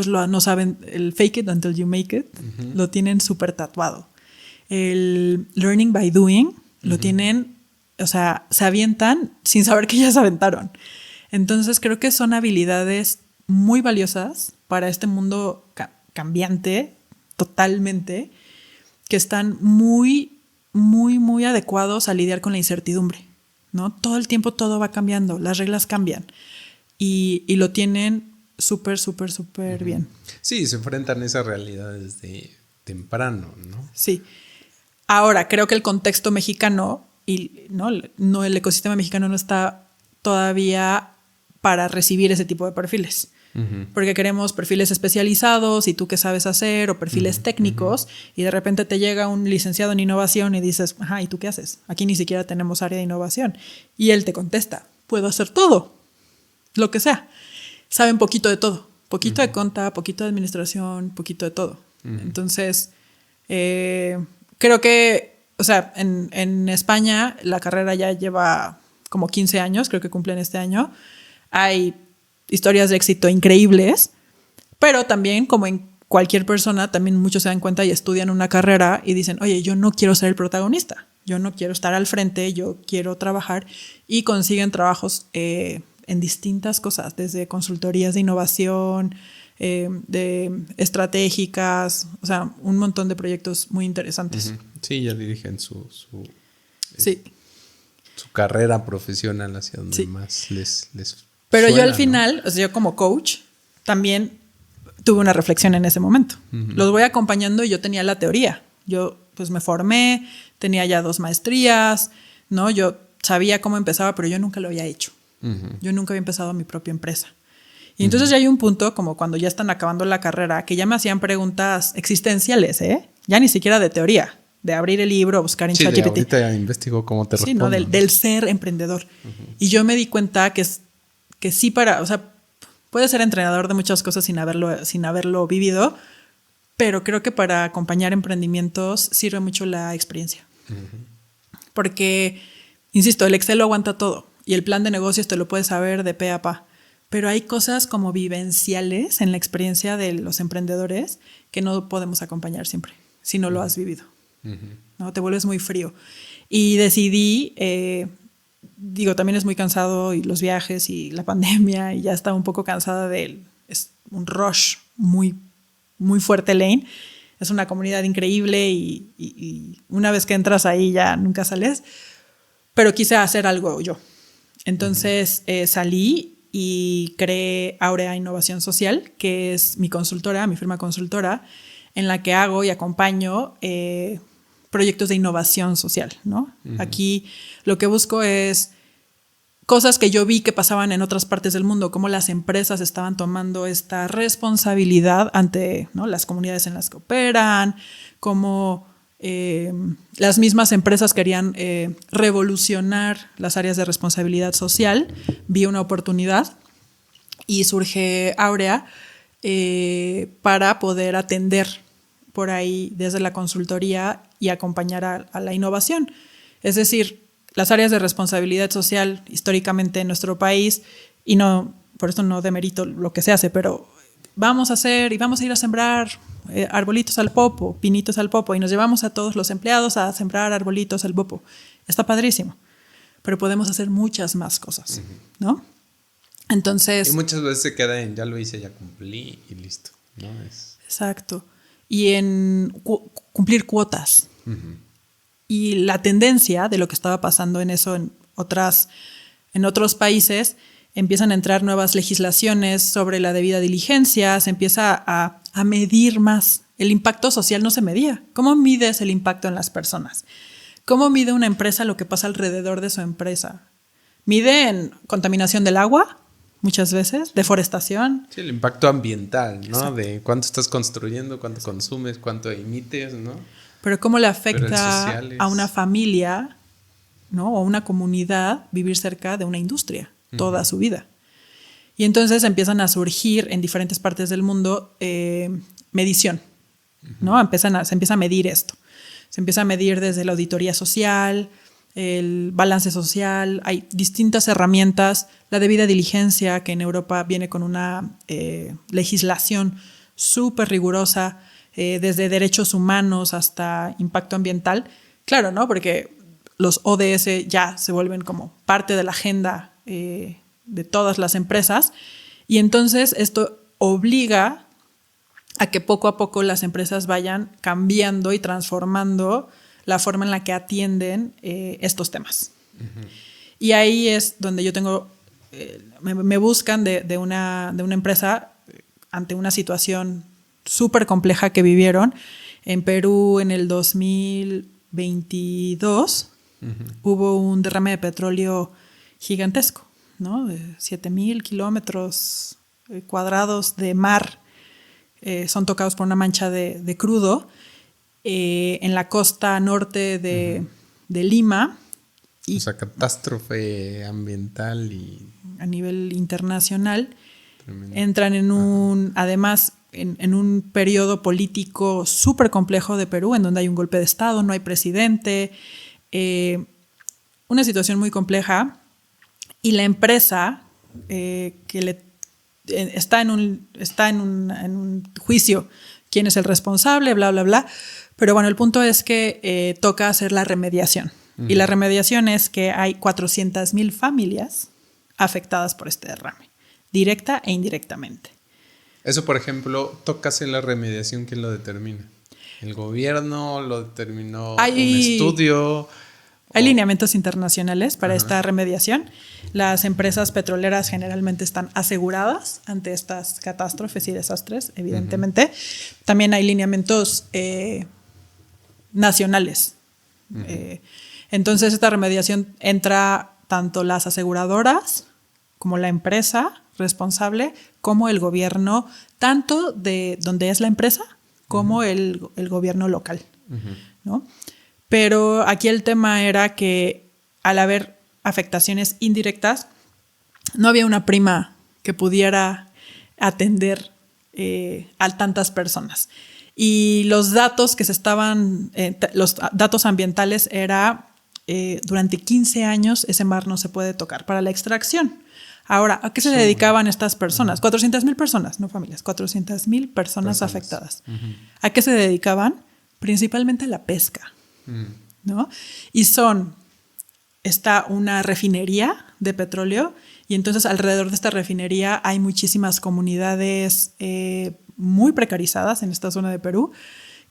no saben, el fake it until you make it, lo tienen súper tatuado. El learning by doing, lo tienen, o sea, se avientan sin saber que ya se aventaron. Entonces creo que son habilidades muy valiosas para este mundo cambiante totalmente que están muy, muy, muy adecuados a lidiar con la incertidumbre, ¿no? Todo el tiempo todo va cambiando, las reglas cambian y lo tienen súper, súper, súper bien.
Sí, se enfrentan a esa realidad desde temprano, ¿no?
Sí. Ahora, creo que el contexto mexicano y no el ecosistema mexicano no está todavía para recibir ese tipo de perfiles. Porque queremos perfiles especializados y tú qué sabes hacer, o perfiles técnicos, y de repente te llega un licenciado en innovación y dices, ajá, ¿y tú qué haces? Aquí ni siquiera tenemos área de innovación. Y él te contesta, puedo hacer todo, lo que sea. Saben poquito de todo, poquito de conta, poquito de administración, poquito de todo. Entonces, creo que, o sea, en España la carrera ya lleva como 15 años, creo que cumplen este año. Hay historias de éxito increíbles, pero también, como en cualquier persona, también muchos se dan cuenta y estudian una carrera y dicen, oye, yo no quiero ser el protagonista, yo no quiero estar al frente, yo quiero trabajar, y consiguen trabajos en distintas cosas, desde consultorías de innovación, de estratégicas, o sea, un montón de proyectos muy interesantes.
Sí, ya dirigen su carrera profesional hacia donde más les
Pero
suena,
yo al final, ¿no? O sea, yo como coach, también tuve una reflexión en ese momento. Los voy acompañando y yo tenía la teoría. Yo pues me formé, tenía ya 2 maestrías, ¿no? Yo sabía cómo empezaba, pero yo nunca lo había hecho. Yo nunca había empezado mi propia empresa. Y entonces ya hay un punto, como cuando ya están acabando la carrera, que ya me hacían preguntas existenciales, ya ni siquiera de teoría, de abrir el libro, buscar en ChatGPT.
Ahorita investigo cómo te respondo.
Sí, ¿no? Del ser emprendedor. Y yo me di cuenta que sí o sea, puedes ser entrenador de muchas cosas sin haberlo vivido, pero creo que para acompañar emprendimientos sirve mucho la experiencia. Porque, insisto, el Excel lo aguanta todo y el plan de negocios te lo puedes saber de pe a pa, pero hay cosas como vivenciales en la experiencia de los emprendedores que no podemos acompañar siempre, si no lo has vivido. ¿No? Te vuelves muy frío. Y decidí... también es muy cansado y los viajes y la pandemia y ya estaba un poco cansada es un rush muy, muy fuerte, Lane. Es una comunidad increíble y una vez que entras ahí ya nunca sales, pero quise hacer algo yo. Entonces salí y creé Aurea Innovación Social, que es mi consultora, mi firma consultora, en la que hago y acompaño proyectos de innovación social, ¿no? Aquí lo que busco es cosas que yo vi que pasaban en otras partes del mundo, cómo las empresas estaban tomando esta responsabilidad ante, ¿no?, las comunidades en las que operan, cómo las mismas empresas querían revolucionar las áreas de responsabilidad social. Vi una oportunidad y surge Aurea para poder atender por ahí desde la consultoría y acompañar a la innovación. Es decir, las áreas de responsabilidad social históricamente en nuestro país, y no, por esto no demerito lo que se hace, pero vamos a ir a sembrar arbolitos al popo, pinitos al popo, y nos llevamos a todos los empleados a sembrar arbolitos al popo. Está padrísimo, pero podemos hacer muchas más cosas, ¿no? Entonces...
Y muchas veces se queda en ya lo hice, ya cumplí y listo, ¿no?
Exacto. Y en cumplir cuotas. Y la tendencia de lo que estaba pasando en eso en otros países, empiezan a entrar nuevas legislaciones sobre la debida diligencia, se empieza a medir más. El impacto social no se medía. ¿Cómo mides el impacto en las personas? ¿Cómo mide una empresa lo que pasa alrededor de su empresa? ¿Mide en contaminación del agua? Muchas veces, deforestación.
Sí, el impacto ambiental, ¿no?
Exacto.
De cuánto estás construyendo, cuánto consumes, cuánto emites, ¿no?
Pero cómo le afecta a una familia, ¿no?, o a una comunidad vivir cerca de una industria toda su vida. Y entonces empiezan a surgir en diferentes partes del mundo medición, ¿no? Se empieza a medir esto. Se empieza a medir desde la auditoría social, el balance social, hay distintas herramientas, la debida diligencia, que en Europa viene con una legislación súper rigurosa, desde derechos humanos hasta impacto ambiental. Claro, ¿no? Porque los ODS ya se vuelven como parte de la agenda de todas las empresas, y entonces esto obliga a que poco a poco las empresas vayan cambiando y transformando la forma en la que atienden estos temas. Uh-huh. Y ahí es donde yo tengo, me buscan de una empresa ante una situación súper compleja que vivieron. En Perú en el 2022 hubo un derrame de petróleo gigantesco, ¿no? De 7,000 kilómetros cuadrados de mar son tocados por una mancha de crudo en la costa norte de Lima.
O sea, catástrofe ambiental y
a nivel internacional.
Tremendo.
Entran en además en un periodo político súper complejo de Perú, en donde hay un golpe de Estado, no hay presidente, una situación muy compleja, y la empresa está en un juicio, quién es el responsable, bla, bla, bla, pero bueno, el punto es que toca hacer la remediación. Y la remediación es que hay 400,000 familias afectadas por este derrame, directa e indirectamente.
Eso, por ejemplo, toca hacer la remediación, ¿quién lo determina? ¿El gobierno lo determinó? ¿Un estudio?
Hay lineamientos internacionales para esta remediación. Las empresas petroleras generalmente están aseguradas ante estas catástrofes y desastres, evidentemente. También hay lineamientos nacionales. Entonces, esta remediación entra tanto las aseguradoras como la empresa responsable, como el gobierno, tanto de donde es la empresa como el gobierno local, ¿no? Pero aquí el tema era que al haber afectaciones indirectas, no había una prima que pudiera atender a tantas personas. Y los datos que los datos ambientales era durante 15 años ese mar no se puede tocar para la extracción. Ahora, ¿a qué se dedicaban estas personas? 400,000 personas, no familias, 400,000 personas afectadas. ¿A qué se dedicaban? Principalmente a la pesca, ¿no? Y está una refinería de petróleo, y entonces alrededor de esta refinería hay muchísimas comunidades muy precarizadas en esta zona de Perú,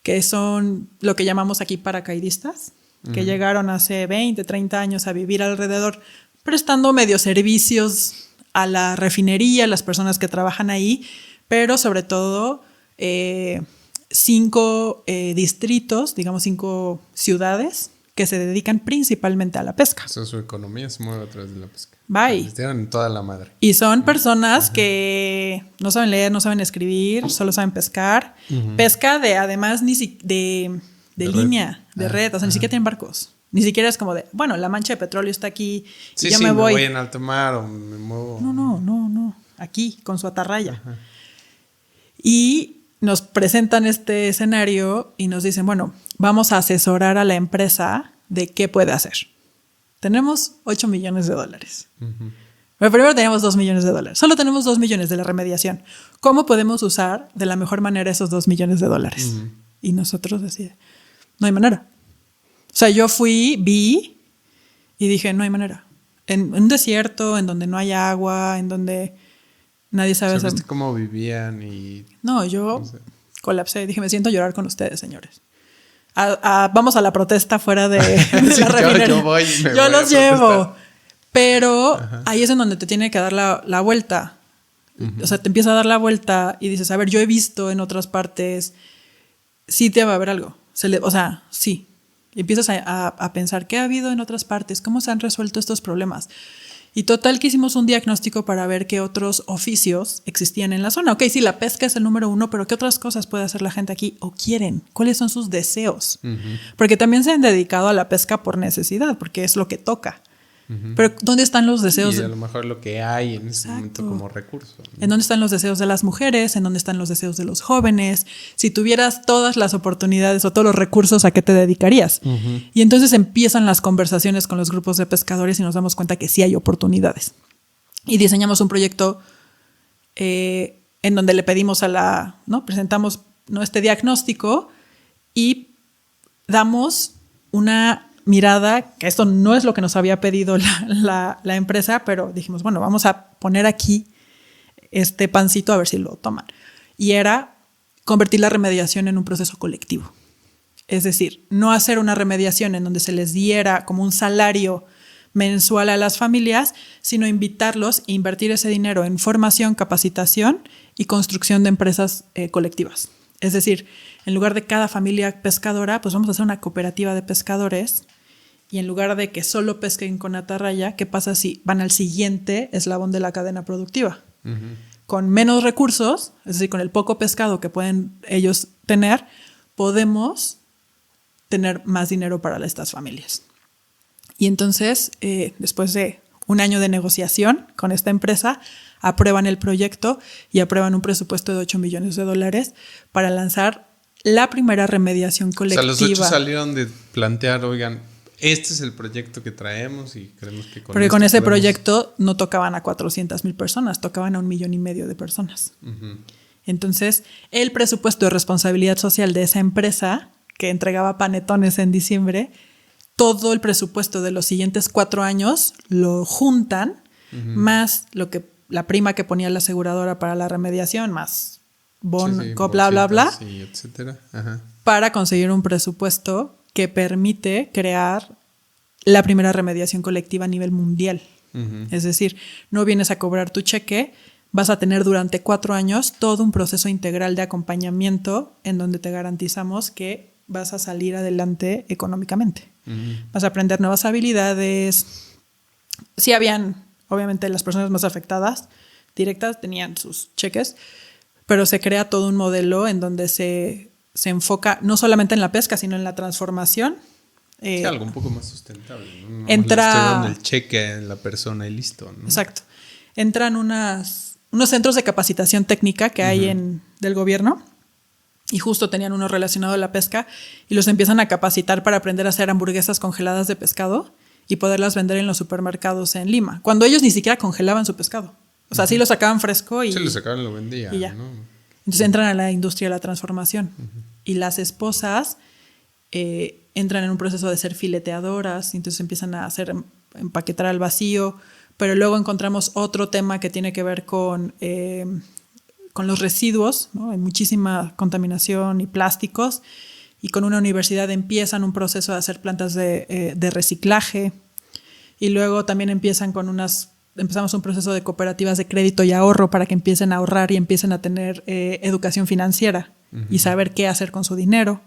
que son lo que llamamos aquí paracaidistas, que llegaron hace 20, 30 años a vivir alrededor, prestando medio servicios a la refinería, a las personas que trabajan ahí, pero sobre todo 5 distritos, digamos 5 ciudades que se dedican principalmente a la pesca.
O sea, su economía se mueve a través de la pesca.
Bye.
Les tiran toda la madre.
Y son personas que no saben leer, no saben escribir, solo saben pescar. Pesca además de línea, de red, o sea, ni siquiera tienen barcos. Ni siquiera es como de, bueno, la mancha de petróleo está aquí y yo me voy.
Me voy en alto mar o me muevo.
No. Aquí, con su atarraya. Y nos presentan este escenario y nos dicen, bueno, vamos a asesorar a la empresa de qué puede hacer. Tenemos $8 millones. Pero primero teníamos $2 millones. Solo tenemos $2 millones de la remediación. ¿Cómo podemos usar de la mejor manera esos $2 millones? Y nosotros así, no hay manera. O sea, yo vi y dije, no hay manera. En un desierto, en donde no hay agua, en donde nadie sabe...
¿Sabiste cómo vivían?
No, yo colapsé. Dije, me siento a llorar con ustedes, señores. Vamos a la protesta fuera de la refinería. Yo los llevo. Pero ahí es en donde te tiene que dar la vuelta. O sea, te empieza a dar la vuelta y dices, a ver, yo he visto en otras partes, sí te va a haber algo. O sea, sí. Y empiezas a pensar, ¿qué ha habido en otras partes? ¿Cómo se han resuelto estos problemas? Y total que hicimos un diagnóstico para ver qué otros oficios existían en la zona. Ok, sí, la pesca es el número 1, pero ¿qué otras cosas puede hacer la gente aquí o quieren? ¿Cuáles son sus deseos? Porque también se han dedicado a la pesca por necesidad, porque es lo que toca. Pero ¿dónde están los deseos?
Y a lo mejor lo que hay en ese momento como recurso, ¿no?
¿En dónde están los deseos de las mujeres? ¿En dónde están los deseos de los jóvenes? Si tuvieras todas las oportunidades o todos los recursos, ¿a qué te dedicarías? Y entonces empiezan las conversaciones con los grupos de pescadores y nos damos cuenta que sí hay oportunidades. Y diseñamos un proyecto en donde le pedimos presentamos este diagnóstico y damos una mirada, que esto no es lo que nos había pedido la empresa, pero dijimos, bueno, vamos a poner aquí este pancito a ver si lo toman. Y era convertir la remediación en un proceso colectivo. Es decir, no hacer una remediación en donde se les diera como un salario mensual a las familias, sino invitarlos e invertir ese dinero en formación, capacitación y construcción de empresas colectivas. Es decir, en lugar de cada familia pescadora, pues vamos a hacer una cooperativa de pescadores, y en lugar de que solo pesquen con atarraya, ¿qué pasa si van al siguiente eslabón de la cadena productiva? Uh-huh. Con menos recursos, es decir, con el poco pescado que pueden ellos tener, podemos tener más dinero para estas familias. Y entonces, después de un año de negociación con esta empresa, aprueban el proyecto y aprueban un presupuesto de $8 millones para lanzar la primera remediación colectiva.
O sea, los 8 salieron de plantear, oigan, este es el proyecto que traemos y creemos que
porque con ese proyecto no tocaban a 400,000 personas, tocaban a 1,5 millones de personas. Uh-huh. Entonces, el presupuesto de responsabilidad social de esa empresa, que entregaba panetones en diciembre, todo el presupuesto de los siguientes 4 años lo juntan, uh-huh, más la prima que ponía la aseguradora para la remediación, más bla, bla, bla,
sí, etcétera. Ajá.
Para conseguir un presupuesto que permite crear la primera remediación colectiva a nivel mundial. Uh-huh. Es decir, no vienes a cobrar tu cheque, vas a tener durante 4 años todo un proceso integral de acompañamiento en donde te garantizamos que vas a salir adelante económicamente. Uh-huh. Vas a aprender nuevas habilidades. Sí habían, obviamente, las personas más afectadas directas tenían sus cheques, pero se crea todo un modelo en donde se enfoca no solamente en la pesca, sino en la transformación.
Sí, algo un poco más sustentable, ¿no?
Entra,
le estoy dando el cheque en la persona y listo, ¿no?
Exacto. Entran unos centros de capacitación técnica que hay del gobierno, y justo tenían uno relacionado a la pesca, y los empiezan a capacitar para aprender a hacer hamburguesas congeladas de pescado y poderlas vender en los supermercados en Lima, cuando ellos ni siquiera congelaban su pescado. O sea, sí lo sacaban fresco y...
Sí, lo sacaban y lo vendían,
y ya.
¿no?
Entonces entran a la industria de la transformación. Y las esposas entran en un proceso de ser fileteadoras, y entonces empiezan a empaquetar al vacío, pero luego encontramos otro tema que tiene que ver con los residuos, ¿no? Hay muchísima contaminación y plásticos, y con una universidad empiezan un proceso de hacer plantas de reciclaje, y luego también empezamos un proceso de cooperativas de crédito y ahorro para que empiecen a ahorrar y empiecen a tener educación financiera, uh-huh, y saber qué hacer con su dinero.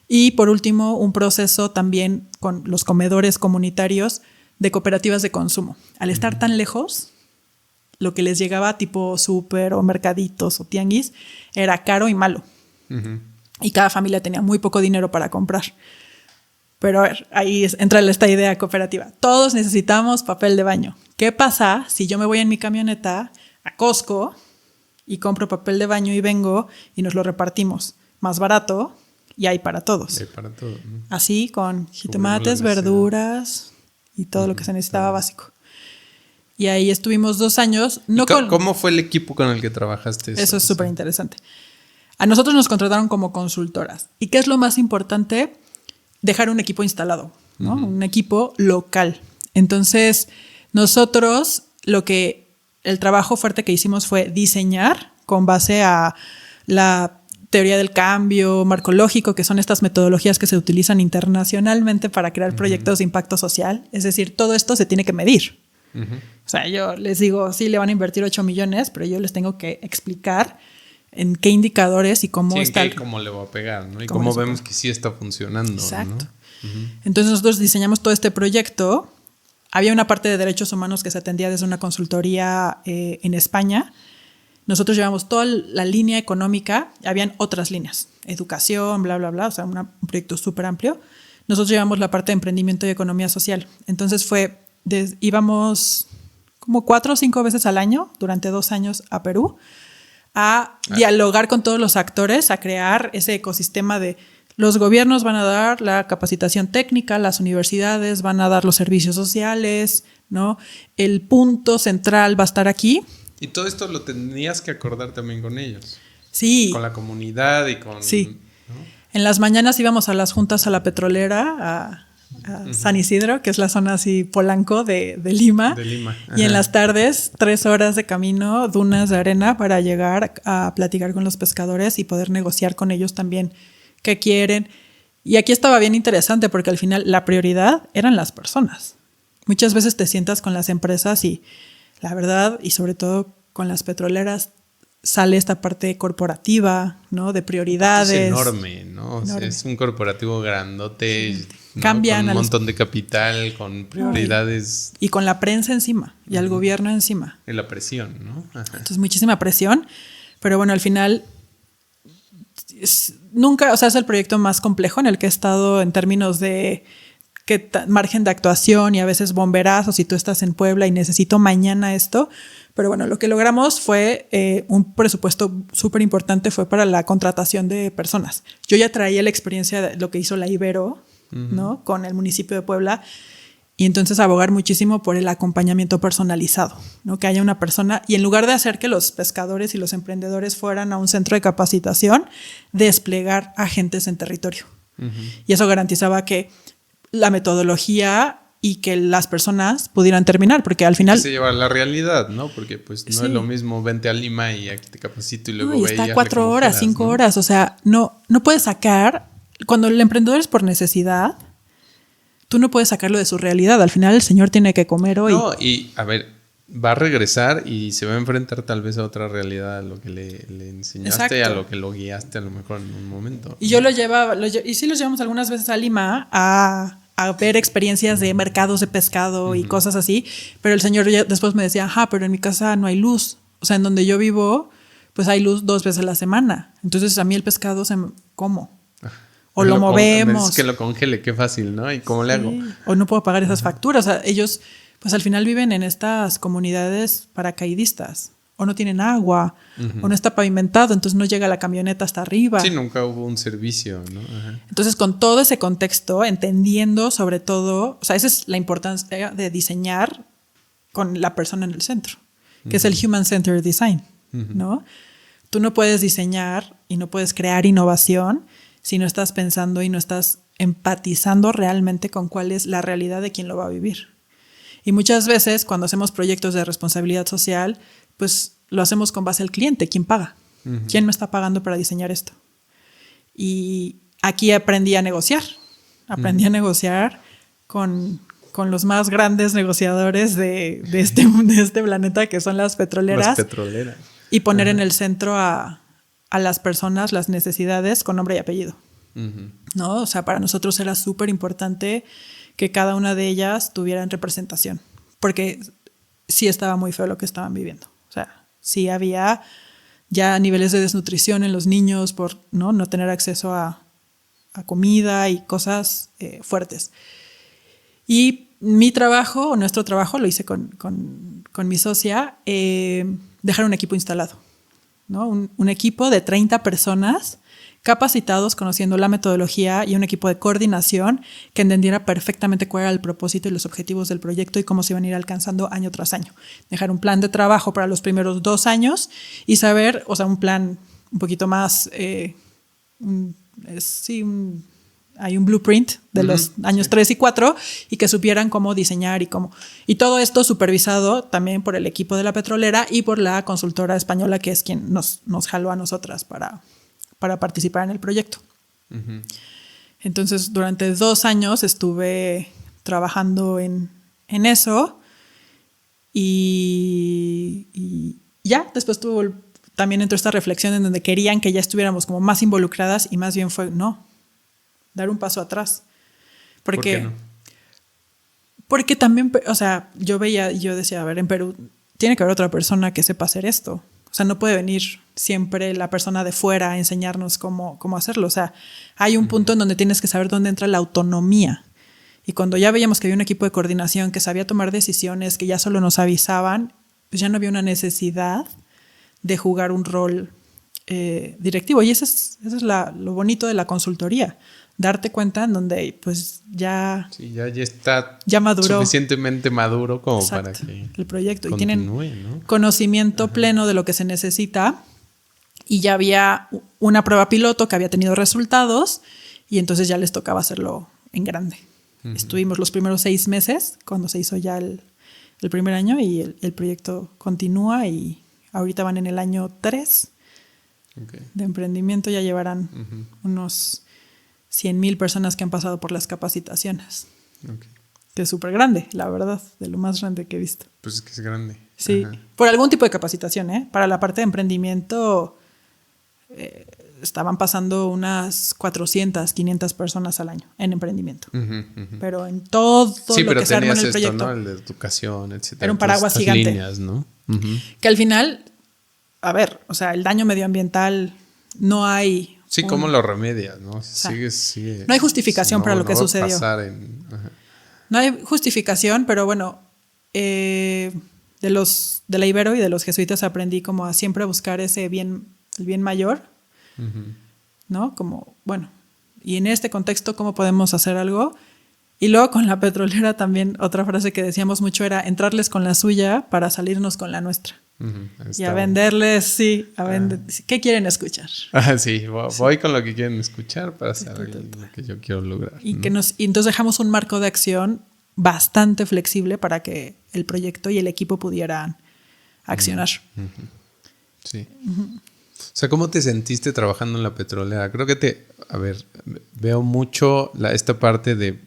Y por último, un proceso también con los comedores comunitarios de cooperativas de consumo. Al estar tan lejos, lo que les llegaba tipo súper o mercaditos o tianguis era caro y malo. Uh-huh. Y cada familia tenía muy poco dinero para comprar. Pero a ver, ahí entra esta idea cooperativa. Todos necesitamos papel de baño. ¿Qué pasa si yo me voy en mi camioneta a Costco y compro papel de baño y vengo y nos lo repartimos más barato y hay para todos?
Hay para todo, ¿no?
Así con jitomates, verduras y todo lo que se necesitaba básico. Y ahí estuvimos 2 años.
¿Cómo fue el equipo con el que trabajaste?
Eso es súper interesante. A nosotros nos contrataron como consultoras. ¿Y qué es lo más importante? Dejar un equipo instalado, ¿no? Uh-huh. Un equipo local. Entonces, nosotros el trabajo fuerte que hicimos fue diseñar con base a la teoría del cambio, marco lógico, que son estas metodologías que se utilizan internacionalmente para crear uh-huh, proyectos de impacto social. Es decir, todo esto se tiene que medir. Uh-huh. O sea, yo les digo, sí, le van a invertir 8 millones, pero yo les tengo que explicar en qué indicadores y cómo está.
Cómo le va a pegar, ¿no? Y cómo vemos que sí está funcionando.
Exacto.
¿No? Uh-huh.
Entonces nosotros diseñamos todo este proyecto. Había una parte de derechos humanos que se atendía desde una consultoría en España. Nosotros llevamos toda la línea económica. Habían otras líneas, educación, bla, bla, bla. O sea, un proyecto súper amplio. Nosotros llevamos la parte de emprendimiento y economía social. Entonces íbamos como 4 o 5 veces al año durante 2 años a Perú a dialogar con todos los actores, a crear ese ecosistema de los gobiernos van a dar la capacitación técnica, las universidades van a dar los servicios sociales, ¿no? El punto central va a estar aquí.
Y todo esto lo tenías que acordar también con ellos.
Sí.
Con la comunidad y con...
Sí.
¿no?
En las mañanas íbamos a las juntas a la petrolera a San Isidro, que es la zona así Polanco de Lima.
De Lima.
Y en las tardes, 3 horas de camino, dunas de arena para llegar a platicar con los pescadores y poder negociar con ellos también qué quieren. Y aquí estaba bien interesante porque al final la prioridad eran las personas. Muchas veces te sientas con las empresas y la verdad, y sobre todo con las petroleras, sale esta parte corporativa, ¿no? De prioridades.
Es enorme, ¿no? O sea, es un corporativo grandote,
sí.
¿no?
Cambian
con un montón de capital, con prioridades.
Y con la prensa encima, y al gobierno encima.
Y la presión, ¿no? Ajá.
Entonces, muchísima presión, pero bueno, al final nunca, o sea, es el proyecto más complejo en el que he estado en términos de margen de actuación y a veces bomberazos si tú estás en Puebla y necesito mañana esto. Pero bueno, lo que logramos fue un presupuesto súper importante, fue para la contratación de personas. Yo ya traía la experiencia de lo que hizo la Ibero, ¿no? Con el municipio de Puebla. Y entonces abogar muchísimo por el acompañamiento personalizado, ¿no? Que haya una persona, y en lugar de hacer que los pescadores y los emprendedores fueran a un centro de capacitación, desplegar agentes en territorio. Y eso garantizaba que la metodología y que las personas pudieran terminar, porque al final...
Se lleva a la realidad, ¿no? Porque pues no
sí.
Es lo mismo, vente a Lima y aquí te capacito y luego
y
ve
está
y
4 horas,
quieras,
5
¿no?
horas, o sea, no puedes sacar, cuando el emprendedor es por necesidad, tú no puedes sacarlo de su realidad, al final el señor tiene que comer hoy.
No, y a ver, va a regresar y se va a enfrentar tal vez a otra realidad, a lo que le enseñaste,
Exacto.
a lo que lo guiaste a lo mejor en un momento.
Y yo lo llevaba, y sí los llevamos algunas veces a Lima a ver experiencias de mercados de pescado y cosas así, pero el señor después me decía, pero en mi casa no hay luz, o sea, en donde yo vivo, pues hay luz 2 veces a la semana, entonces a mí el pescado ¿cómo? O lo movemos.
Es que lo congele, qué fácil, ¿no? ¿Y cómo le hago?
O no puedo pagar esas facturas, o sea, ellos pues al final viven en estas comunidades paracaidistas, o no tienen agua, o no está pavimentado, entonces no llega la camioneta hasta arriba.
Sí, nunca hubo un servicio, ¿no? Ajá.
Entonces, con todo ese contexto, entendiendo sobre todo, o sea, esa es la importancia de diseñar con la persona en el centro, que es el Human Centered Design, ¿no? Tú no puedes diseñar y no puedes crear innovación si no estás pensando y no estás empatizando realmente con cuál es la realidad de quien lo va a vivir. Y muchas veces, cuando hacemos proyectos de responsabilidad social, pues lo hacemos con base al cliente, ¿quién paga? ¿Quién me está pagando para diseñar esto? Y aquí aprendí a negociar. Aprendí a negociar con los más grandes negociadores de este planeta, que son las petroleras.
Las petroleras.
Y poner en el centro a las personas, las necesidades con nombre y apellido. ¿No? O sea, para nosotros era súper importante que cada una de ellas tuvieran representación, porque sí estaba muy feo lo que estaban viviendo. O sea, sí había ya niveles de desnutrición en los niños por no tener acceso a comida y cosas fuertes. Y mi trabajo, o nuestro trabajo, lo hice con mi socia, dejar un equipo instalado, ¿no? Un equipo de 30 personas capacitados, conociendo la metodología, y un equipo de coordinación que entendiera perfectamente cuál era el propósito y los objetivos del proyecto y cómo se iban a ir alcanzando año tras año. Dejar un plan de trabajo para los primeros 2 años y saber, o sea, un plan un poquito más, hay un blueprint de los años 3 y 4 y que supieran cómo diseñar y cómo. Y todo esto supervisado también por el equipo de la petrolera y por la consultora española, que es quien nos jaló a nosotras para participar en el proyecto. Entonces, durante 2 años estuve trabajando en eso y ya, después también entró esta reflexión en donde querían que ya estuviéramos como más involucradas y más bien fue, dar un paso atrás.
¿Por qué no?
Porque también, o sea, yo decía, a ver, en Perú tiene que haber otra persona que sepa hacer esto. O sea, no puede venir siempre la persona de fuera a enseñarnos cómo hacerlo. O sea, hay un punto en donde tienes que saber dónde entra la autonomía. Y cuando ya veíamos que había un equipo de coordinación que sabía tomar decisiones, que ya solo nos avisaban, pues ya no había una necesidad de jugar un rol directivo. Y eso es lo bonito de la consultoría. Darte cuenta en donde pues ya...
Sí, ya está
ya maduró.
Suficientemente maduro como
Exacto,
para que
el proyecto.
continúe,
y tienen
¿no?
conocimiento pleno de lo que se necesita. Y ya había una prueba piloto que había tenido resultados y entonces ya les tocaba hacerlo en grande. Estuvimos los primeros 6 meses cuando se hizo ya el primer año y el proyecto continúa y ahorita van en el año 3 de emprendimiento. Ya llevarán unos 100,000 personas que han pasado por las capacitaciones. Que es súper grande, la verdad, de lo más grande que he visto.
Pues es que es grande.
Sí, por algún tipo de capacitación, ¿eh? Para la parte de emprendimiento estaban pasando unas 400, 500 personas al año en emprendimiento. Pero en todo lo que se armó en el proyecto.
¿No? El de educación, etc.
Era un paraguas gigante.
Líneas, ¿no?
Que al final, a ver, o sea, el daño medioambiental no hay...
Sí, ¿cómo lo remedias, no?
O sea,
sigue.
No hay justificación para lo que sucedió. No hay justificación, pero bueno, de la Ibero y de los jesuitas aprendí como a siempre buscar ese bien, el bien mayor, ¿no? Como, bueno, y en este contexto, ¿cómo podemos hacer algo? Y luego con la petrolera también, otra frase que decíamos mucho era entrarles con la suya para salirnos con la nuestra. Y a venderles, sí, ¿qué quieren escuchar?
Sí, voy con lo que quieren escuchar para saber lo que yo quiero lograr.
Y, ¿no? Y entonces dejamos un marco de acción bastante flexible para que el proyecto y el equipo pudieran accionar.
Sí. O sea, ¿cómo te sentiste trabajando en la petrolera? Creo que veo mucho esta parte de,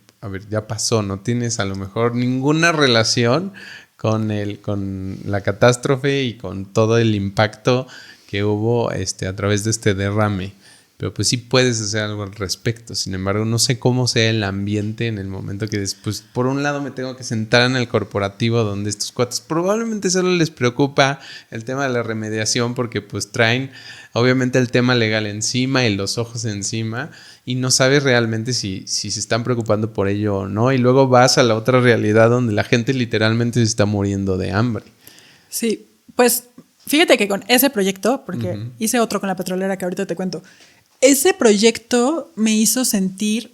ya pasó, no tienes a lo mejor ninguna relación con la catástrofe y con todo el impacto que hubo a través de este derrame. Pero pues sí puedes hacer algo al respecto. Sin embargo, no sé cómo sea el ambiente en el momento que después, por un lado me tengo que sentar en el corporativo donde estos cuates probablemente solo les preocupa el tema de la remediación porque pues traen obviamente el tema legal encima y los ojos encima y no sabes realmente si se están preocupando por ello o no. Y luego vas a la otra realidad donde la gente literalmente se está muriendo de hambre.
Sí, pues fíjate que con ese proyecto, porque hice otro con la petrolera que ahorita te cuento, ese proyecto me hizo sentir,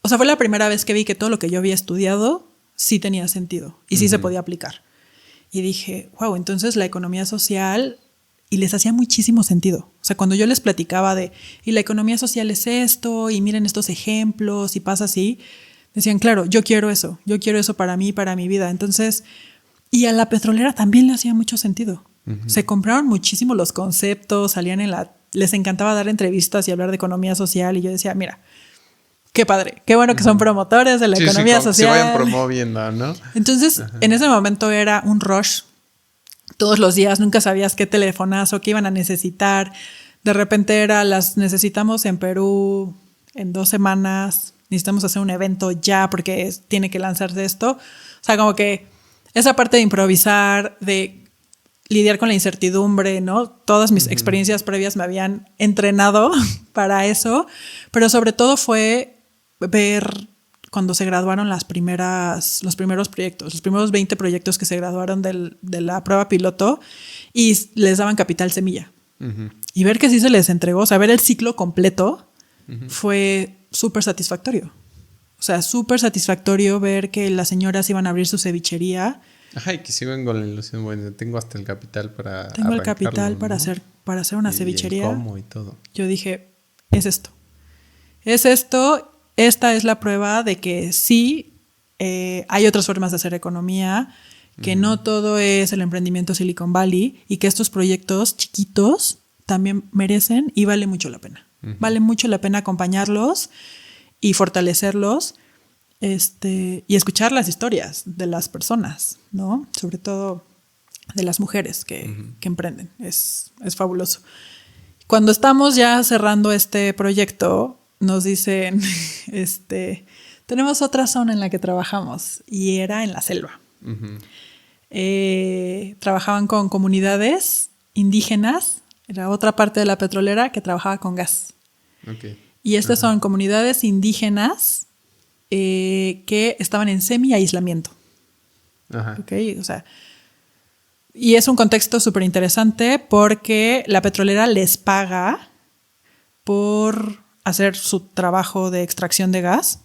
o sea, fue la primera vez que vi que todo lo que yo había estudiado sí tenía sentido y sí se podía aplicar. Y dije, wow, entonces la economía social, y les hacía muchísimo sentido. O sea, cuando yo les platicaba y la economía social es esto, y miren estos ejemplos, y pasa así, decían, claro, yo quiero eso para mí, para mi vida. Entonces, y a la petrolera también le hacía mucho sentido. Se compraron muchísimo los conceptos, salían les encantaba dar entrevistas y hablar de economía social y yo decía, mira, qué padre, qué bueno que son promotores de la economía social.
Se vayan promoviendo, ¿no?
Entonces, en ese momento era un rush todos los días, nunca sabías qué telefonazo, qué iban a necesitar. De repente las necesitamos en Perú en 2 semanas, necesitamos hacer un evento ya porque tiene que lanzarse esto. O sea, como que esa parte de improvisar, de lidiar con la incertidumbre, ¿no? Todas mis experiencias previas me habían entrenado para eso, pero sobre todo fue ver cuando se graduaron los primeros proyectos, los primeros 20 proyectos que se graduaron de la prueba piloto y les daban capital semilla. Y ver que sí se les entregó, o sea, ver el ciclo completo fue súper satisfactorio. O sea, súper satisfactorio ver que las señoras iban a abrir su cevichería.
Ajá, y que sigan con la ilusión, bueno, tengo hasta el capital para
Tengo el capital, ¿no? para hacer una cevichería.
El cómo y todo.
Yo dije, es esto. Esta es la prueba de que sí hay otras formas de hacer economía, que no todo es el emprendimiento Silicon Valley y que estos proyectos chiquitos también merecen y vale mucho la pena. Vale mucho la pena acompañarlos y fortalecerlos. Y escuchar las historias de las personas, ¿no? Sobre todo de las mujeres que emprenden. Es fabuloso. Cuando estamos ya cerrando este proyecto, nos dicen, tenemos otra zona en la que trabajamos y era en la selva. Trabajaban con comunidades indígenas, era otra parte de la petrolera que trabajaba con gas. Y estas son comunidades indígenas que estaban en semi-aislamiento. ¿Okay? O sea, y es un contexto súper interesante porque la petrolera les paga por hacer su trabajo de extracción de gas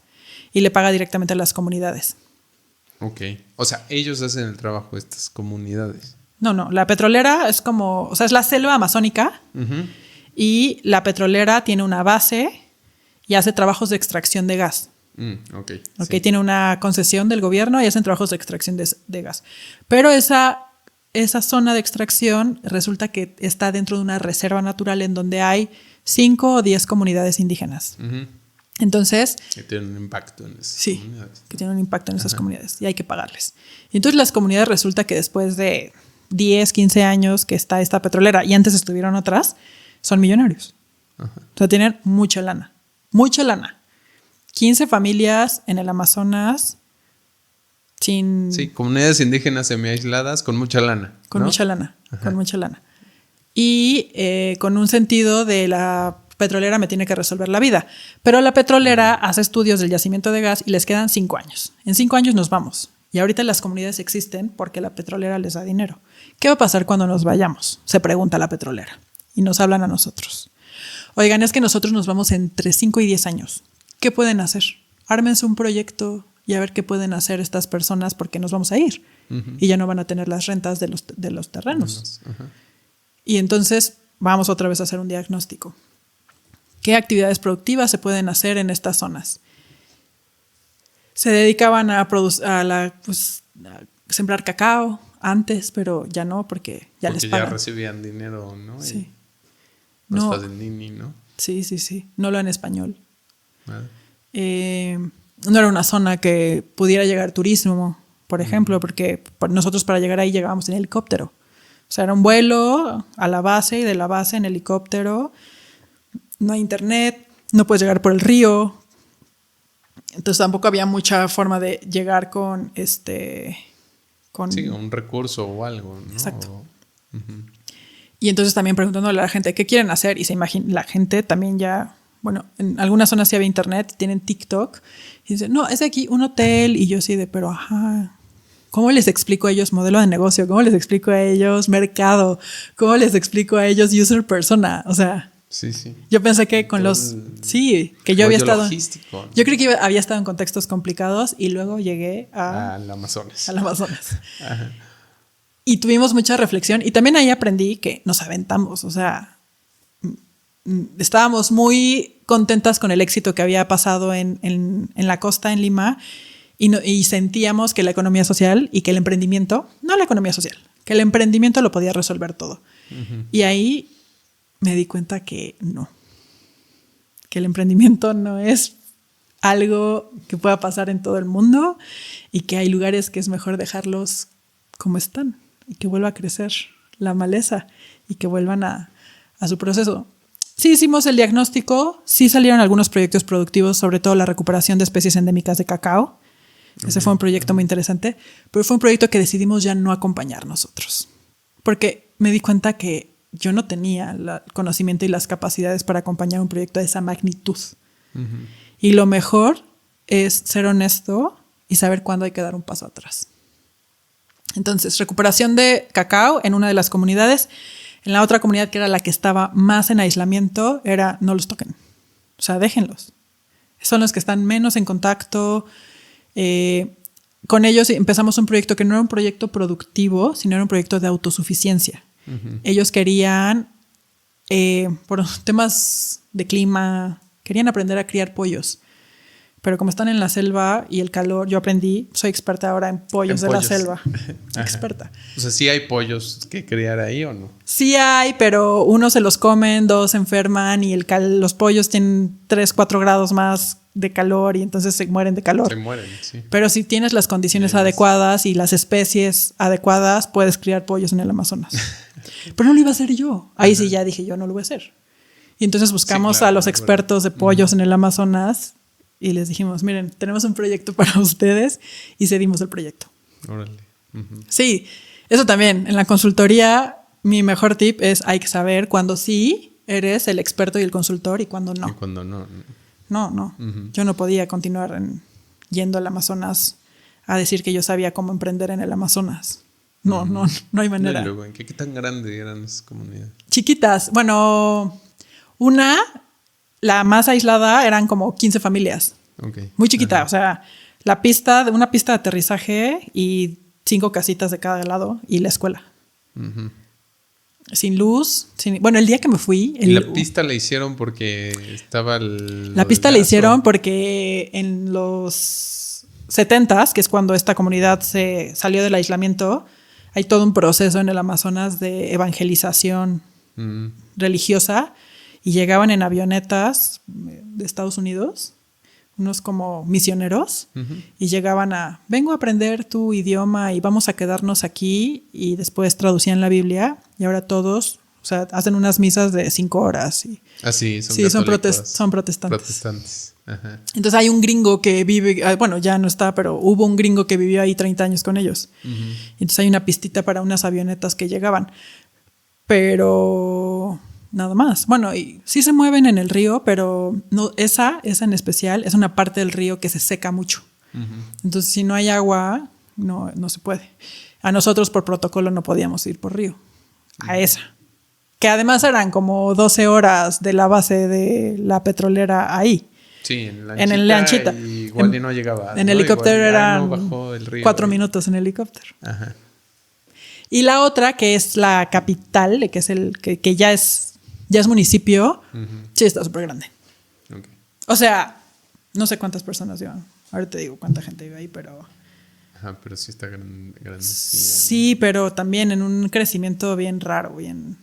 y le paga directamente a las comunidades.
O sea, ellos hacen el trabajo de estas comunidades.
No, la petrolera es como, o sea, es la selva amazónica y la petrolera tiene una base y hace trabajos de extracción de gas.
Ok.
Ok,
Sí.
tiene una concesión del gobierno y hacen trabajos de extracción de gas. Pero esa zona de extracción resulta que está dentro de una reserva natural en donde hay 5 o 10 comunidades indígenas.
Ujú.
Entonces,
Que tiene un impacto en esas
sí,
comunidades.
que tienen un impacto en esas comunidades y hay que pagarles. Y entonces las comunidades resulta que después de 10, 15 años que está esta petrolera y antes estuvieron otras, son millonarios.
Ajá.
O sea, tienen mucha lana. Mucha lana. 15 familias en el Amazonas sin...
Sí, comunidades indígenas semi-aisladas con mucha lana.
Con
¿no?
mucha lana, con mucha lana. Y con un sentido de la petrolera me tiene que resolver la vida. Pero la petrolera hace estudios del yacimiento de gas y les quedan 5 años. En 5 años nos vamos. Y ahorita las comunidades existen porque la petrolera les da dinero. ¿Qué va a pasar cuando nos vayamos? Se pregunta la petrolera. Y nos hablan a nosotros. Oigan, es que nosotros nos vamos entre 5 y 10 años. ¿Qué pueden hacer? Ármense un proyecto y a ver qué pueden hacer estas personas porque nos vamos a ir. Y ya no van a tener las rentas de los terrenos.
Ajá.
Y entonces vamos otra vez a hacer un diagnóstico. ¿Qué actividades productivas se pueden hacer en estas zonas? Se dedicaban a sembrar cacao antes, pero ya no, porque ya les pagan.
Ya recibían dinero, ¿no?
Sí.
Y
No.
hasta del Nini, ¿no?
Sí. No lo en español.
Nada.
No era una zona que pudiera llegar turismo, por ejemplo, porque nosotros para llegar ahí llegábamos en helicóptero. O sea, era un vuelo a la base y de la base en helicóptero. No hay internet, no puedes llegar por el río. Entonces tampoco había mucha forma de llegar con
Sí, un recurso o algo, ¿no?
Exacto. Y entonces también preguntándole a la gente qué quieren hacer y se imagina, la gente también ya, bueno, en algunas zonas sí había internet, tienen TikTok y dicen, no, es de aquí un hotel y yo sí pero ajá, ¿cómo les explico a ellos modelo de negocio? ¿Cómo les explico a ellos mercado? ¿Cómo les explico a ellos user persona? O sea,
Sí.
yo pensé que con los... Sí, que yo había estado...
Logístico, ¿no?
Yo creí que había estado en contextos complicados y luego llegué
Al Amazonas.
al Amazonas.
Ajá.
Y tuvimos mucha reflexión y también ahí aprendí que nos aventamos, o sea, estábamos muy contentas con el éxito que había pasado en la costa, en Lima, y sentíamos que la economía social y que el emprendimiento, no la economía social, que el emprendimiento lo podía resolver todo. Y ahí me di cuenta que no, que el emprendimiento no es algo que pueda pasar en todo el mundo y que hay lugares que es mejor dejarlos como están y que vuelva a crecer la maleza y que vuelvan a su proceso. Sí hicimos el diagnóstico, sí salieron algunos proyectos productivos, sobre todo la recuperación de especies endémicas de cacao. Ese fue un proyecto muy interesante, pero fue un proyecto que decidimos ya no acompañar nosotros, porque me di cuenta que yo no tenía el conocimiento y las capacidades para acompañar un proyecto de esa magnitud. Y lo mejor es ser honesto y saber cuándo hay que dar un paso atrás. Entonces, recuperación de cacao en una de las comunidades. En la otra comunidad, que era la que estaba más en aislamiento, era no los toquen. O sea, déjenlos. Son los que están menos en contacto. Con ellos empezamos un proyecto que no era un proyecto productivo, sino era un proyecto de autosuficiencia. Ellos querían, por temas de clima, querían aprender a criar pollos. Pero como están en la selva y el calor, yo aprendí, soy experta ahora en pollos de la selva. Experta.
O sea, ¿sí hay pollos que criar ahí o no?
Sí hay, pero unos se los comen, dos se enferman y los pollos tienen 3, 4 grados más de calor y entonces se mueren de calor.
Se mueren, sí.
Pero si tienes las condiciones adecuadas y las especies adecuadas, puedes criar pollos en el Amazonas. Pero no lo iba a hacer yo. Ahí sí ya dije, yo no lo voy a hacer. Y entonces buscamos a los expertos de pollos en el Amazonas y les dijimos, miren, tenemos un proyecto para ustedes y cedimos el proyecto.
Órale.
Sí, eso también. En la consultoría, mi mejor tip es hay que saber cuándo sí eres el experto y el consultor y cuándo no.
Y cuando no.
No. Yo no podía continuar yendo al Amazonas a decir que yo sabía cómo emprender en el Amazonas. No hay manera.
Y luego, ¿qué tan grande eran esas comunidades?
Chiquitas. Bueno, la más aislada eran como 15 familias.
Okay.
Muy chiquita. O sea, una pista de aterrizaje y 5 casitas de cada lado y la escuela. sin luz. Bueno, el día que me fui...
La pista la hicieron porque estaba
La pista la hicieron porque en los 70s, que es cuando esta comunidad se salió del aislamiento, hay todo un proceso en el Amazonas de evangelización religiosa y llegaban en avionetas de Estados Unidos, unos como misioneros, y llegaban vengo a aprender tu idioma y vamos a quedarnos aquí, y después traducían la Biblia y ahora todos, o sea, hacen unas misas de 5 horas.
Sí,
son protestantes.
Ajá.
Entonces hay un gringo que vive, bueno, ya no está, pero hubo un gringo que vivió ahí 30 años con ellos. Entonces hay una pistita para unas avionetas que llegaban. Pero nada más. Bueno, y sí se mueven en el río, pero no, esa en especial es una parte del río que se seca mucho. Entonces, si no hay agua, no se puede. A nosotros por protocolo no podíamos ir por río. A esa. Que además eran como 12 horas de la base de la petrolera ahí.
Sí, en la lanchita. Igual y no llegaba.
En helicóptero eran 4 minutos en helicóptero.
Ajá.
Y la otra, que es la capital, que es que ya es municipio, sí está súper grande.
Okay.
O sea, no sé cuántas personas llevan. Ahora te digo cuánta gente vive ahí, pero...
Ajá, pero sí está grande.
Sí, pero también en un crecimiento bien raro, bien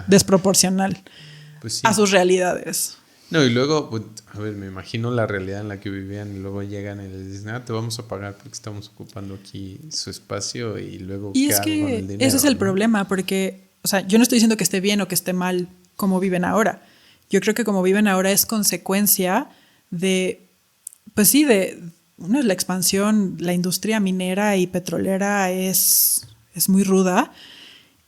desproporcional
pues sí.
A sus realidades.
No, y luego, pues, a ver, me imagino la realidad en la que vivían y luego llegan y les dicen, te vamos a pagar porque estamos ocupando aquí su espacio y luego
y
¿qué
es
hago
que
con el dinero?
ese es el problema, porque, o sea, yo no estoy diciendo que esté bien o que esté mal como viven ahora. Yo creo que como viven ahora es consecuencia de, pues sí, de la expansión, la industria minera y petrolera es muy ruda.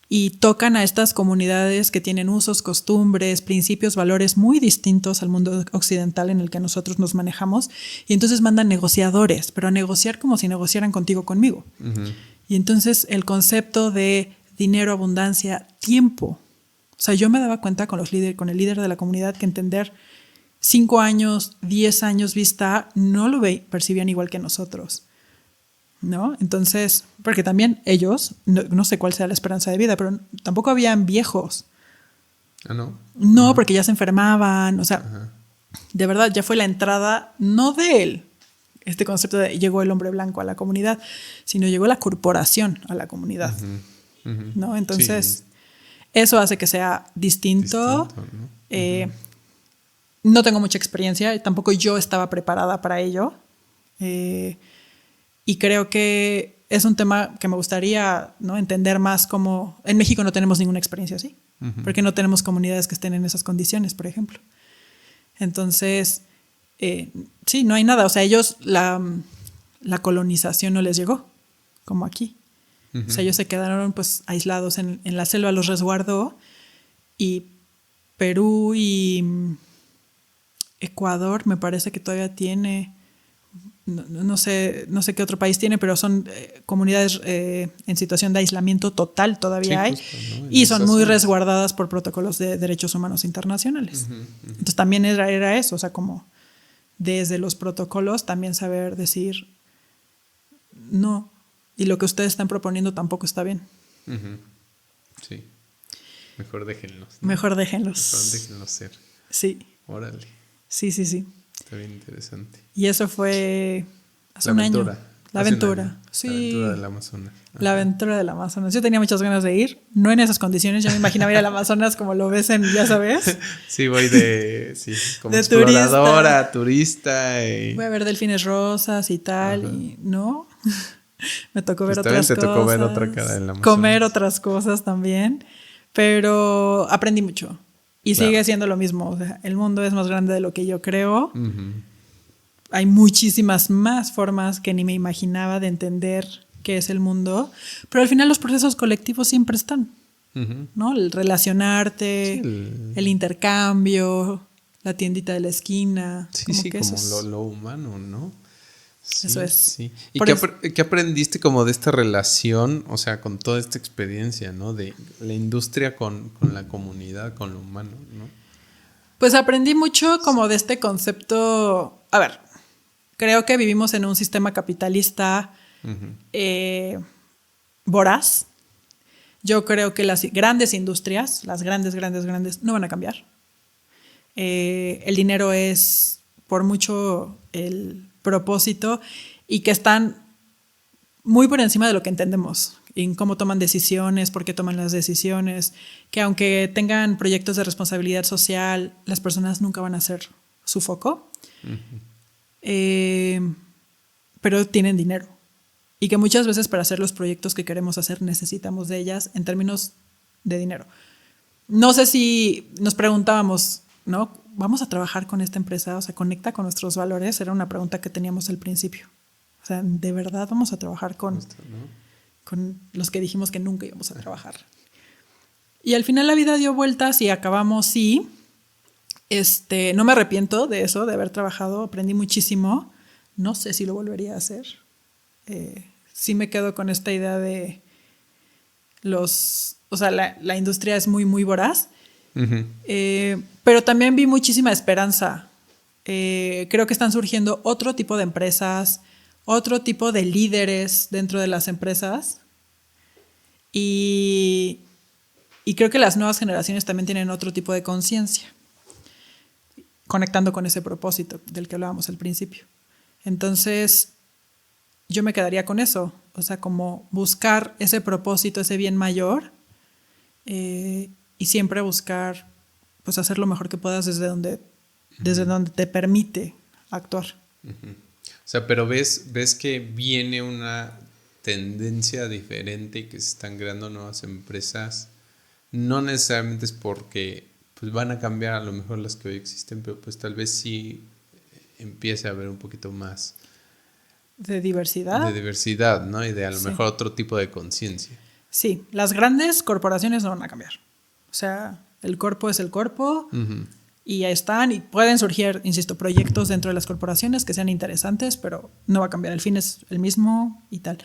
Y tocan a estas comunidades que tienen usos, costumbres, principios, valores muy distintos al mundo occidental en el que nosotros nos manejamos. Y entonces mandan negociadores, pero a negociar como si negociaran conmigo. Y entonces el concepto de dinero, abundancia, tiempo. O sea, yo me daba cuenta con el líder de la comunidad que entender 5 años, 10 años vista, no lo percibían igual que nosotros. ¿No? Entonces, porque también ellos, no sé cuál sea la esperanza de vida, pero tampoco habían viejos.
¿Ah, no?
No, porque ya se enfermaban, o sea, de verdad ya fue la entrada, no de él, este concepto de llegó el hombre blanco a la comunidad, sino llegó la corporación a la comunidad, ¿no? Entonces, eso hace que sea distinto. ¿No? No tengo mucha experiencia, tampoco yo estaba preparada para ello. Y creo que es un tema que me gustaría, ¿no?, entender más cómo... En México no tenemos ninguna experiencia así, porque no tenemos comunidades que estén en esas condiciones, por ejemplo. Entonces, sí, no hay nada. O sea, ellos, la colonización no les llegó, como aquí. O sea, ellos se quedaron pues aislados en la selva, los resguardó. Y Perú y Ecuador me parece que todavía tiene... No sé qué otro país tiene, pero son comunidades en situación de aislamiento total todavía hay, justo, ¿no? Y son muy resguardadas por protocolos de derechos humanos internacionales. Entonces también era eso, o sea, como desde los protocolos también saber decir no, y lo que ustedes están proponiendo tampoco está bien.
Sí, mejor déjenlos, ¿no?
Mejor déjenlos
ser.
Sí.
Órale.
Sí.
Está bien interesante.
Y eso fue hace un año. La aventura. Sí.
La aventura del Amazonas.
La aventura del Amazonas. Yo tenía muchas ganas de ir, no en esas condiciones. Yo me imaginaba ir al Amazonas como lo ves ya sabes.
Sí, voy como
de
exploradora, turista.
Voy a ver delfines rosas y tal, y no. Me tocó ver
pues
otras cosas.
Te tocó ver otra cara del Amazonas.
Comer otras cosas también. Pero aprendí mucho. Y sigue siendo lo mismo. O sea, el mundo es más grande de lo que yo creo. Hay muchísimas más formas que ni me imaginaba de entender qué es el mundo. Pero al final los procesos colectivos siempre están. ¿No? El relacionarte, el intercambio, la tiendita de la esquina.
Sí, como lo humano, ¿no? Sí,
eso es.
Sí. ¿Y qué aprendiste como de esta relación, o sea, con toda esta experiencia, ¿no? De la industria con la comunidad, con lo humano, ¿no?
Pues aprendí mucho como de este concepto. A ver, creo que vivimos en un sistema capitalista voraz, Yo creo que las grandes industrias, las grandes, no van a cambiar. El dinero es por mucho el propósito y que están muy por encima de lo que entendemos en cómo toman decisiones, por qué toman las decisiones, que aunque tengan proyectos de responsabilidad social, las personas nunca van a ser su foco, pero tienen dinero. Y que muchas veces para hacer los proyectos que queremos hacer necesitamos de ellas en términos de dinero. No sé si nos preguntábamos, ¿no? ¿Vamos a trabajar con esta empresa? O sea, ¿conecta con nuestros valores? Era una pregunta que teníamos al principio. O sea, ¿de verdad vamos a trabajar con los que dijimos que nunca íbamos a trabajar? Y al final la vida dio vueltas y acabamos, sí. No me arrepiento de eso, de haber trabajado. Aprendí muchísimo. No sé si lo volvería a hacer. Sí me quedo con esta idea de la industria es muy, muy voraz, pero también vi muchísima esperanza. Creo que están surgiendo otro tipo de empresas, otro tipo de líderes dentro de las empresas y creo que las nuevas generaciones también tienen otro tipo de conciencia, conectando con ese propósito del que hablábamos al principio. Entonces, yo me quedaría con eso, o sea, como buscar ese propósito, ese bien mayor, y siempre buscar, pues, hacer lo mejor que puedas desde donde te permite actuar.
O sea, pero ves que viene una tendencia diferente y que se están creando nuevas empresas. No necesariamente es porque pues van a cambiar a lo mejor las que hoy existen, pero pues tal vez sí empiece a haber un poquito más
de diversidad.
De diversidad, ¿no? Y de a lo mejor otro tipo de conciencia.
Sí, las grandes corporaciones no van a cambiar. O sea, el cuerpo es el cuerpo y ya están. Y pueden surgir, insisto, proyectos dentro de las corporaciones que sean interesantes, pero no va a cambiar. El fin es el mismo y tal.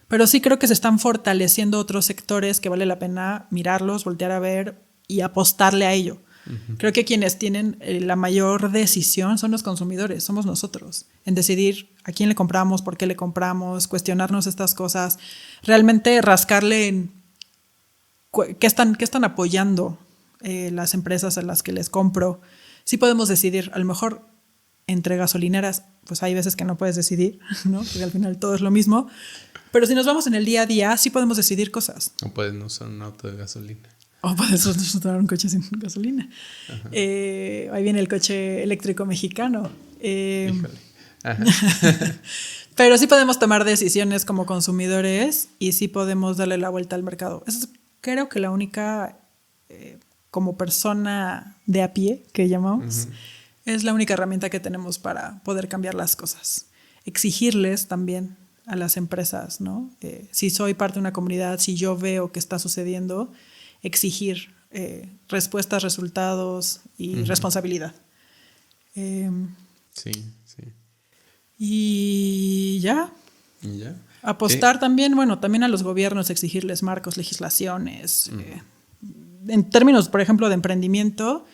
Pero sí creo que se están fortaleciendo otros sectores que vale la pena mirarlos, voltear a ver y apostarle a ello. Creo que quienes tienen la mayor decisión son los consumidores, somos nosotros, en decidir a quién le compramos, por qué le compramos, cuestionarnos estas cosas, realmente rascarle en qué están apoyando las empresas a las que les compro. Sí podemos decidir, a lo mejor entre gasolineras, pues hay veces que no puedes decidir, ¿no? Porque al final todo es lo mismo, pero si nos vamos en el día a día, sí podemos decidir cosas.
O puedes no usar un auto de gasolina.
O puedes usar un coche sin gasolina. Ahí viene el coche eléctrico mexicano.
Híjole.
Pero sí podemos tomar decisiones como consumidores y sí podemos darle la vuelta al mercado. Esa es, creo que la única, como persona de a pie, que llamamos, es la única herramienta que tenemos para poder cambiar las cosas. Exigirles también a las empresas, ¿no? Si soy parte de una comunidad, si yo veo qué está sucediendo, exigir respuestas, resultados y responsabilidad.
Sí.
Y ya. Apostar también, también a los gobiernos, exigirles marcos, legislaciones. En términos, por ejemplo, de emprendimiento,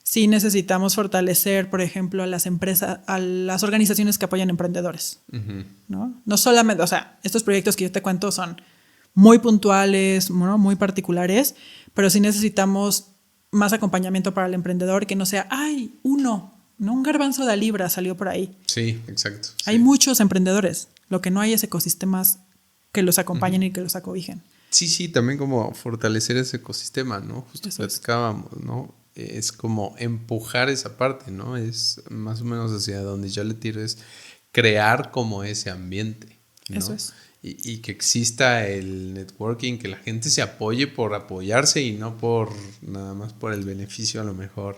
sí necesitamos fortalecer, por ejemplo, a las empresas, a las organizaciones que apoyan emprendedores. No solamente, o sea, estos proyectos que yo te cuento son muy puntuales, ¿no? Muy particulares, pero sí necesitamos más acompañamiento para el emprendedor, que no sea, un garbanzo de libra salió por ahí.
Sí, exacto.
Hay muchos emprendedores, lo que no hay es ecosistemas que los acompañen y que los acobijen.
Sí, también como fortalecer ese ecosistema, ¿no? Justo platicábamos, ¿no? Es como empujar esa parte, ¿no? Es más o menos hacia donde yo le tiro, es crear como ese ambiente, ¿no?
Eso es.
Y que exista el networking, que la gente se apoye por apoyarse y no por nada más por el beneficio a lo mejor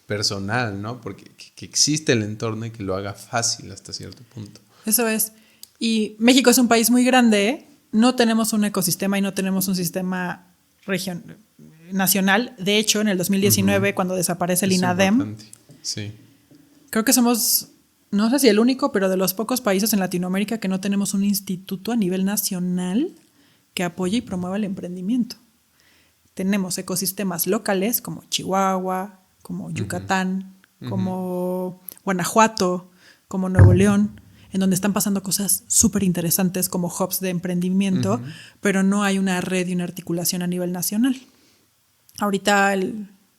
personal, ¿no? Porque que existe el entorno y que lo haga fácil hasta cierto punto.
Eso es. Y México es un país muy grande, no tenemos un ecosistema y no tenemos un sistema nacional. De hecho, en el 2019, cuando desaparece el INADEM,
sí.
Creo que somos, no sé si el único, pero de los pocos países en Latinoamérica que no tenemos un instituto a nivel nacional que apoye y promueva el emprendimiento. Tenemos ecosistemas locales como Chihuahua, como Yucatán, como Guanajuato, como Nuevo León, en donde están pasando cosas súper interesantes como hubs de emprendimiento, pero no hay una red y una articulación a nivel nacional. Ahorita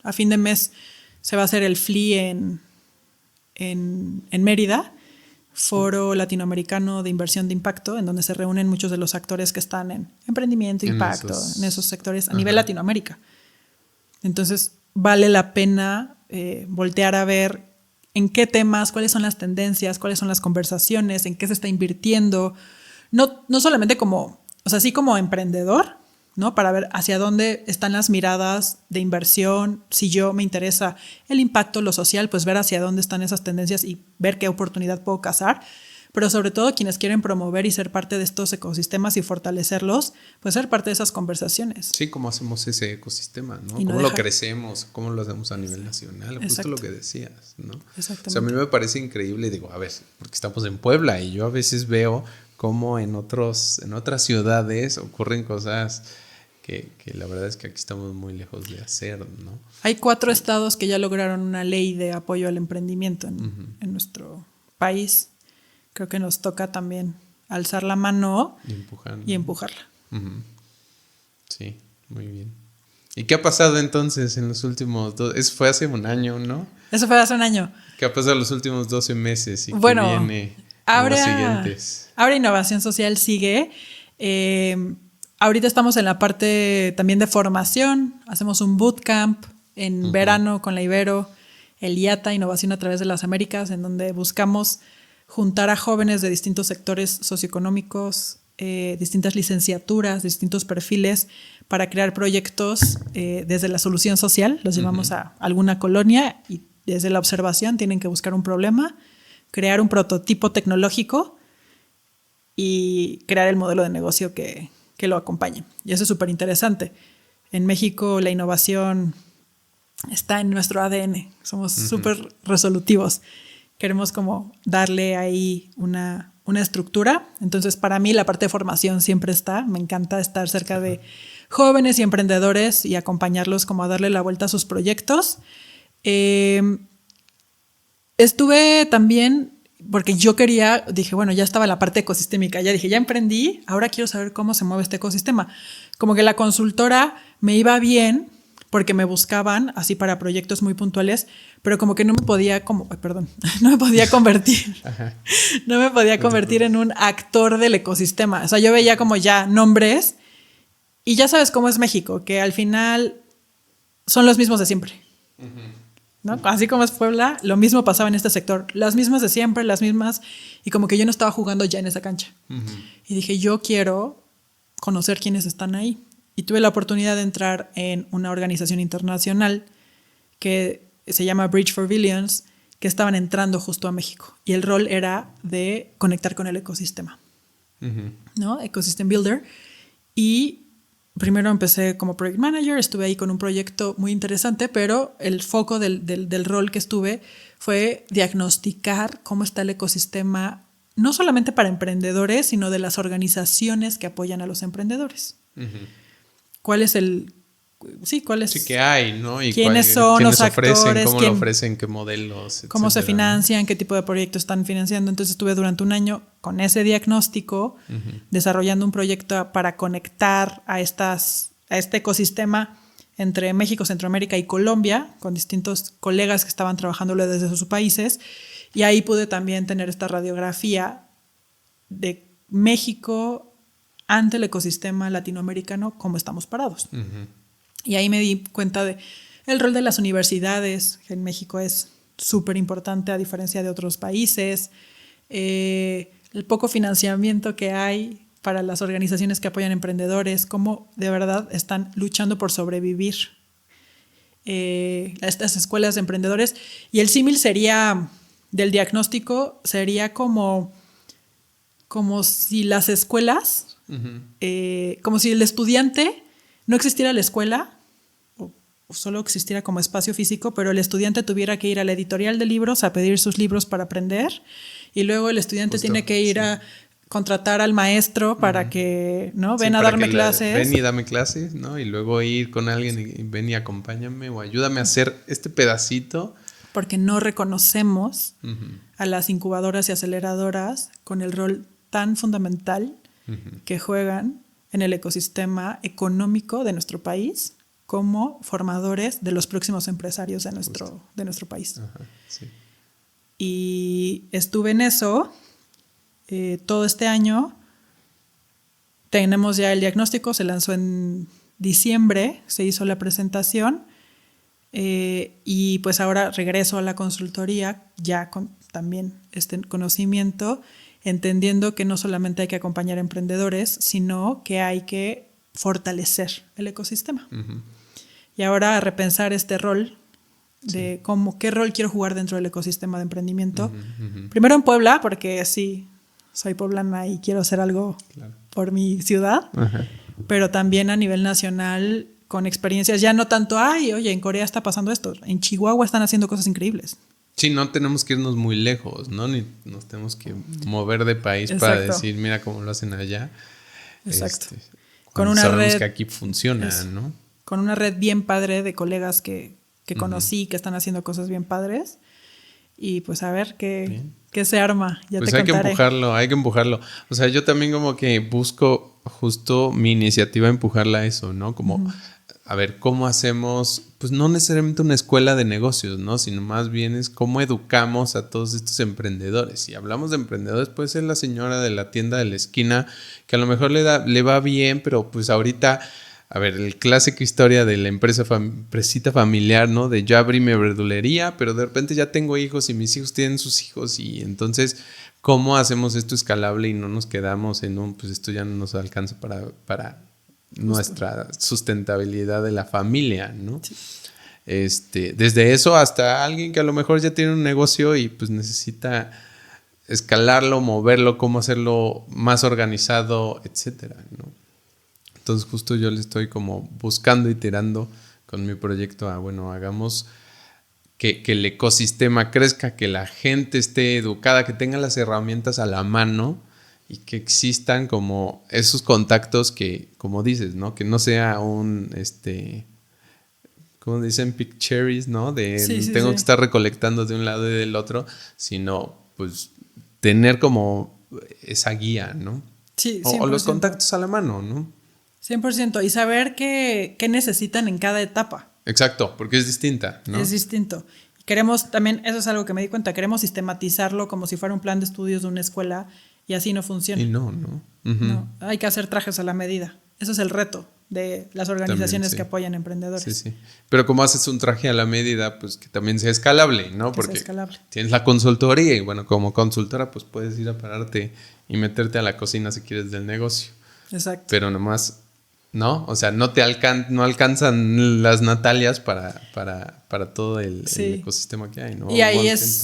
a fin de mes se va a hacer el FLI en Mérida, Foro Latinoamericano de Inversión de Impacto, en donde se reúnen muchos de los actores que están en emprendimiento, impacto, en esos sectores a nivel Latinoamérica. Entonces vale la pena voltear a ver en qué temas, cuáles son las tendencias, cuáles son las conversaciones, en qué se está invirtiendo. No solamente como, o sea, sí como emprendedor, ¿no? Para ver hacia dónde están las miradas de inversión. Si yo me interesa el impacto, lo social, pues ver hacia dónde están esas tendencias y ver qué oportunidad puedo cazar. Pero sobre todo quienes quieren promover y ser parte de estos ecosistemas y fortalecerlos, pues ser parte de esas conversaciones.
Sí, cómo hacemos ese ecosistema, ¿no?
Y no
Cómo lo crecemos, cómo lo hacemos a nivel nacional, justo lo que decías, ¿no?
Exactamente.
O sea, a mí me parece increíble, digo, a ver, porque estamos en Puebla y yo a veces veo cómo en otras ciudades ocurren cosas que la verdad es que aquí estamos muy lejos de hacer, ¿no?
Hay 4 estados que ya lograron una ley de apoyo al emprendimiento en nuestro país. Creo que nos toca también alzar la mano y empujarla.
Sí, muy bien. ¿Y qué ha pasado entonces en los últimos Eso fue hace un año, ¿no?
Eso fue hace un año.
¿Qué ha pasado en los últimos 12 meses? ¿Y
bueno,
qué viene en los siguientes?
Ahora Innovación Social sigue. Ahorita estamos en la parte también de formación. Hacemos un bootcamp en verano con la Ibero, el IATA, Innovación a través de las Américas, en donde buscamos juntar a jóvenes de distintos sectores socioeconómicos, distintas licenciaturas, distintos perfiles, para crear proyectos desde la solución social. Los llevamos a alguna colonia y desde la observación tienen que buscar un problema, crear un prototipo tecnológico y crear el modelo de negocio que lo acompañe. Y eso es súper interesante. En México la innovación está en nuestro ADN. Somos súper resolutivos. Queremos como darle ahí una estructura. Entonces, para mí la parte de formación siempre está. Me encanta estar cerca de jóvenes y emprendedores y acompañarlos como a darle la vuelta a sus proyectos. Estuve también, porque yo dije, bueno, ya estaba la parte ecosistémica. Ya dije, ya emprendí, ahora quiero saber cómo se mueve este ecosistema. Como que la consultora me iba bien, porque me buscaban así para proyectos muy puntuales, pero como que no me podía convertir. No me podía convertir en un actor del ecosistema. O sea, yo veía como ya nombres y ya sabes cómo es México, que al final son los mismos de siempre. ¿No? Así como es Puebla, lo mismo pasaba en este sector. Las mismas de siempre, las mismas. Y como que yo no estaba jugando ya en esa cancha. Y dije, yo quiero conocer quiénes están ahí. Y tuve la oportunidad de entrar en una organización internacional que se llama Bridge for Billions, que estaban entrando justo a México. Y el rol era de conectar con el ecosistema, ¿no? Ecosystem Builder. Y primero empecé como Project Manager, estuve ahí con un proyecto muy interesante, pero el foco del rol que estuve fue diagnosticar cómo está el ecosistema, no solamente para emprendedores, sino de las organizaciones que apoyan a los emprendedores. ¿Cuál es
qué hay, ¿no? Y
quiénes son los actores,
cómo lo ofrecen, qué modelos, etcétera.
Cómo se financian, qué tipo de proyectos están financiando. Entonces estuve durante un año con ese diagnóstico, desarrollando un proyecto para conectar a este ecosistema entre México, Centroamérica y Colombia, con distintos colegas que estaban trabajándolo desde sus países. Y ahí pude también tener esta radiografía de México ante el ecosistema latinoamericano, cómo estamos parados. Y ahí me di cuenta de el rol de las universidades, que en México es súper importante a diferencia de otros países, el poco financiamiento que hay para las organizaciones que apoyan emprendedores, cómo de verdad están luchando por sobrevivir estas escuelas de emprendedores. Y el símil del diagnóstico sería como si las escuelas, como si el estudiante no existiera la escuela o solo existiera como espacio físico, pero el estudiante tuviera que ir a la editorial de libros a pedir sus libros para aprender, y luego el estudiante tiene que ir a contratar al maestro para que, ¿no? Ven a darme clases.
Ven y dame clases, ¿no? Y luego ir con alguien y ven y acompáñame o ayúdame a hacer este pedacito
porque no reconocemos a las incubadoras y aceleradoras con el rol tan fundamental que juegan en el ecosistema económico de nuestro país como formadores de los próximos empresarios de nuestro país.
Ajá, sí.
Y estuve en eso todo este año. Tenemos ya el diagnóstico, se lanzó en diciembre, se hizo la presentación y pues ahora regreso a la consultoría ya con también este conocimiento, entendiendo que no solamente hay que acompañar a emprendedores, sino que hay que fortalecer el ecosistema. Y ahora a repensar este rol de qué rol quiero jugar dentro del ecosistema de emprendimiento. Primero en Puebla, porque sí, soy poblana y quiero hacer algo por mi ciudad, pero también a nivel nacional con experiencias, ya no tanto, oye, en Corea está pasando esto, en Chihuahua están haciendo cosas increíbles.
Sí, no tenemos que irnos muy lejos, ¿no? Ni nos tenemos que mover de país para decir, mira cómo lo hacen allá.
Exacto.
Con una sabemos red que aquí funciona, ¿no?
Con una red bien padre de colegas que conocí, que están haciendo cosas bien padres. Y pues a ver qué se arma. Ya
pues
te contaré.
Hay que empujarlo. O sea, yo también como que busco justo mi iniciativa empujarla a eso, ¿no? Como, a ver, ¿cómo hacemos? Pues no necesariamente una escuela de negocios, ¿no? Sino más bien es cómo educamos a todos estos emprendedores. Si hablamos de emprendedores, puede ser la señora de la tienda de la esquina que a lo mejor le va bien, pero pues ahorita... A ver, el clásica historia de la empresita familiar, ¿no? De yo abrí mi verdulería, pero de repente ya tengo hijos y mis hijos tienen sus hijos y entonces, ¿cómo hacemos esto escalable y no nos quedamos en pues esto ya no nos alcanza para nuestra sustentabilidad de la familia, ¿no? Sí. Desde eso hasta alguien que a lo mejor ya tiene un negocio y pues necesita escalarlo, moverlo, cómo hacerlo más organizado, etcétera, ¿no? Entonces justo yo le estoy como buscando y tirando con mi proyecto hagamos que el ecosistema crezca, que la gente esté educada, que tenga las herramientas a la mano y que existan como esos contactos que, como dices, ¿no? Que no sea un, como dicen, pick cherries, ¿no? Tengo que estar recolectando de un lado y del otro, sino pues tener como esa guía, ¿no?
Sí,
o los contactos a la mano, ¿no?
100%. Y saber qué necesitan en cada etapa.
Exacto, porque es distinta, ¿no?
Es distinto. Queremos también, eso es algo que me di cuenta, queremos sistematizarlo como si fuera un plan de estudios de una escuela y así no funciona.
Y no.
No, hay que hacer trajes a la medida. Eso es el reto de las organizaciones también, sí, que apoyan emprendedores.
Sí. Pero como haces un traje a la medida, pues que también sea escalable, ¿no? Porque tienes la consultoría y bueno, como consultora pues puedes ir a pararte y meterte a la cocina si quieres del negocio.
Exacto.
Pero nomás... ¿no? O sea, no alcanzan las Natalias para todo el ecosistema que hay, ¿no?
Y ahí es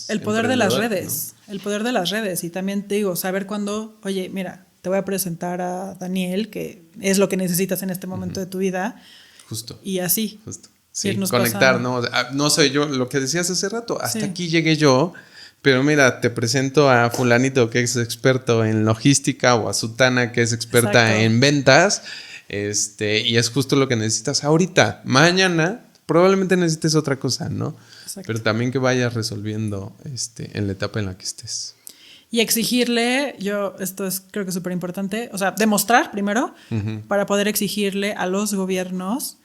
el poder de las redes, ¿no? El poder de las redes. Y también te digo, saber cuándo, oye, mira, te voy a presentar a Daniel, que es lo que necesitas en este momento de tu vida.
Justo.
Y así.
Justo. Sí, conectar, ¿no? O sea, no soy yo, lo que decías hace rato, hasta aquí llegué yo, pero mira, te presento a fulanito que es experto en logística o a Sutana que es experta en ventas. Y es justo lo que necesitas ahorita. Mañana probablemente necesites otra cosa, ¿no? Exacto. Pero también que vayas resolviendo en la etapa en la que estés.
Y exigirle, esto es creo que es súper importante, o sea, demostrar primero para poder exigirle a los gobiernos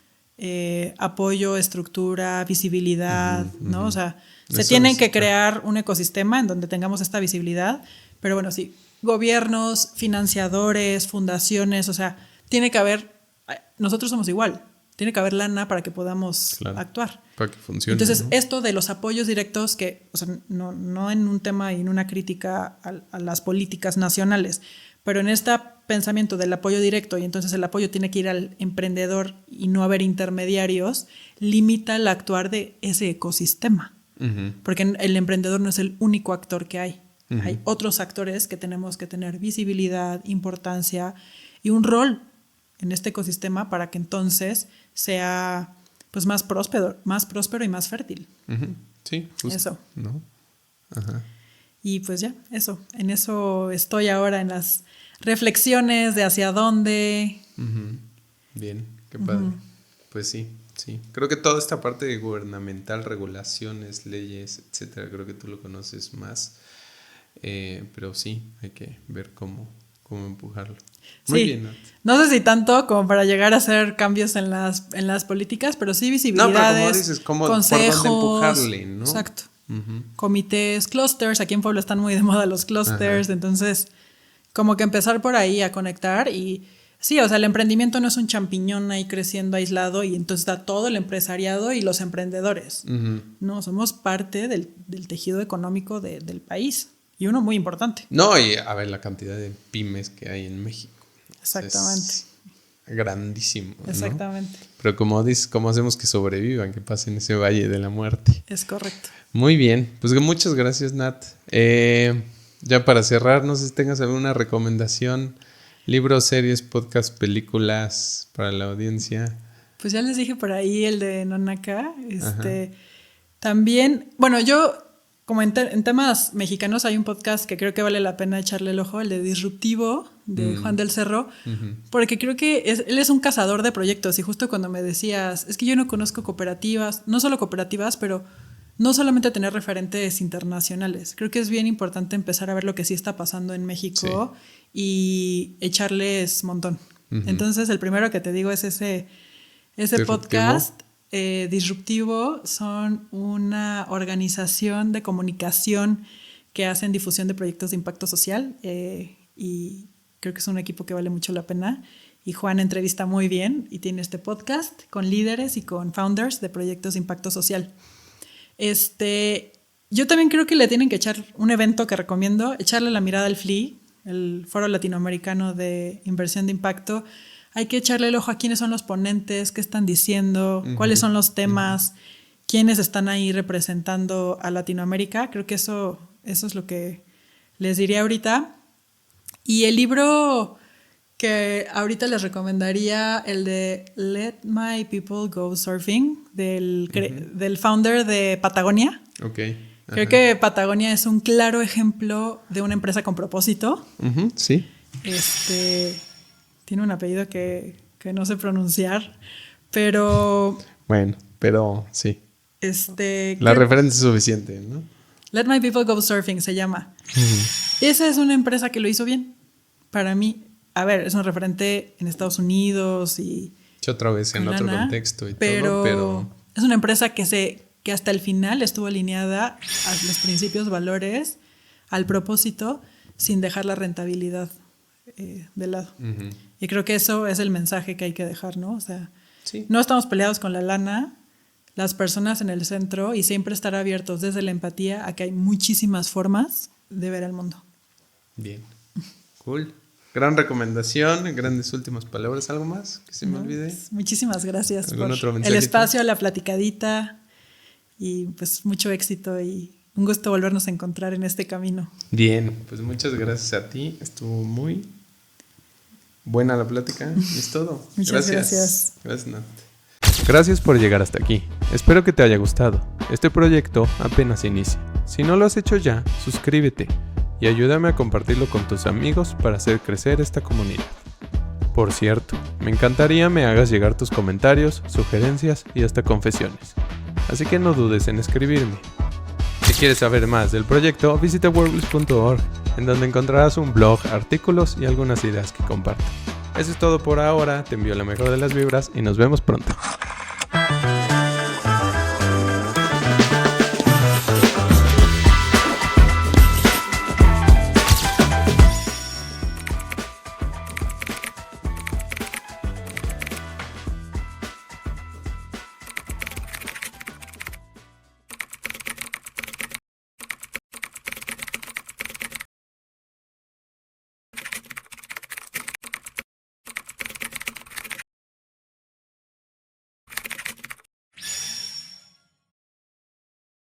apoyo, estructura, visibilidad, ¿no? O sea, se tienen que crear un ecosistema en donde tengamos esta visibilidad, pero bueno, sí, gobiernos, financiadores, fundaciones, o sea, tiene que haber, nosotros somos igual, tiene que haber lana para que podamos actuar.
Para que funcione.
Entonces,
¿no?
Esto de los apoyos directos, que, o sea, no en un tema y en una crítica a las políticas nacionales, pero en este pensamiento del apoyo directo, y entonces el apoyo tiene que ir al emprendedor y no haber intermediarios, limita el actuar de ese ecosistema. Porque el emprendedor no es el único actor que hay. Hay otros actores que tenemos que tener visibilidad, importancia y un rol en este ecosistema para que entonces sea pues más próspero y más fértil.
Sí, justo.
Eso.
¿No? Ajá.
Y pues ya, eso. En eso estoy ahora, en las reflexiones de hacia dónde.
Bien, qué padre. Pues sí. Sí, creo que toda esta parte de gubernamental, regulaciones, leyes, etcétera, creo que tú lo conoces más. Pero sí, hay que ver cómo empujarlo. Muy
Sí.
bien, Nat.
No sé si tanto como para llegar a hacer cambios en las políticas, pero sí
No,
visibilidades,
pero como dices,
consejos,
por dónde empujarle, ¿no?
Exacto.
Uh-huh.
Comités, clústeres, aquí en Puebla están muy de moda los clústeres, entonces como que empezar por ahí a conectar y sí, o sea, el emprendimiento no es un champiñón ahí creciendo aislado y entonces está todo el empresariado y los emprendedores.
Uh-huh.
No, somos parte del tejido económico del país y uno muy importante.
No, y a ver la cantidad de pymes que hay en México.
Exactamente.
Es grandísimo, ¿no?
Exactamente.
Pero como dices, ¿cómo hacemos que sobrevivan, que pasen ese valle de la muerte?
Es correcto.
Muy bien, pues muchas gracias, Nat. Ya para cerrar, no sé si tengas alguna recomendación, libros, series, podcast, películas para la audiencia.
Pues ya les dije por ahí el de Nonaka. También, bueno, yo como en temas mexicanos hay un podcast que creo que vale la pena echarle el ojo, el de Disruptivo, de Juan del Cerro, porque creo que él es un cazador de proyectos y justo cuando me decías, es que yo no conozco cooperativas, no solo cooperativas, pero no solamente tener referentes internacionales. Creo que es bien importante empezar a ver lo que sí está pasando en México y echarles montón. Entonces el primero que te digo es ese podcast. Disruptivo son una organización de comunicación que hacen difusión de proyectos de impacto social y creo que es un equipo que vale mucho la pena y Juan entrevista muy bien y tiene este podcast con líderes y con founders de proyectos de impacto social. Yo también creo que le tienen que echar un evento que recomiendo, echarle la mirada al FLI, el Foro Latinoamericano de Inversión de Impacto. Hay que echarle el ojo a quiénes son los ponentes, qué están diciendo, cuáles son los temas, quiénes están ahí representando a Latinoamérica. Creo que eso es lo que les diría ahorita. Y el libro que ahorita les recomendaría, el de Let My People Go Surfing, del founder de Patagonia.
Okay.
Creo que Patagonia es un claro ejemplo de una empresa con propósito.
Sí.
Tiene un apellido que no sé pronunciar, pero...
Bueno, pero sí. La referencia es suficiente, ¿no?
Let My People Go Surfing se llama. Esa es una empresa que lo hizo bien. Para mí, a ver, es un referente en Estados Unidos y...
Otra vez en otro contexto y
pero
todo, pero...
Es una empresa que hasta el final estuvo alineada a los principios, valores, al propósito, sin dejar la rentabilidad de lado. Y creo que eso es el mensaje que hay que dejar, ¿no? O sea, no estamos peleados con la lana, las personas en el centro y siempre estar abiertos desde la empatía a que hay muchísimas formas de ver el mundo.
Bien, cool. Gran recomendación, grandes últimas palabras. ¿Algo más que se me olvide?
Pues, muchísimas gracias por
el
espacio, la platicadita y pues mucho éxito y un gusto volvernos a encontrar en este camino.
Bien, pues muchas gracias a ti. Estuvo muy buena la plática. Es todo.
Muchas gracias.
Gracias, Nat. Gracias por llegar hasta aquí. Espero que te haya gustado. Este proyecto apenas inicia. Si no lo has hecho ya, suscríbete y ayúdame a compartirlo con tus amigos para hacer crecer esta comunidad. Por cierto, me encantaría me hagas llegar tus comentarios, sugerencias y hasta confesiones. Así que no dudes en escribirme. Si quieres saber más del proyecto, visita workbliss.org, en donde encontrarás un blog, artículos y algunas ideas que comparto. Eso es todo por ahora, te envío la mejor de las vibras y nos vemos pronto.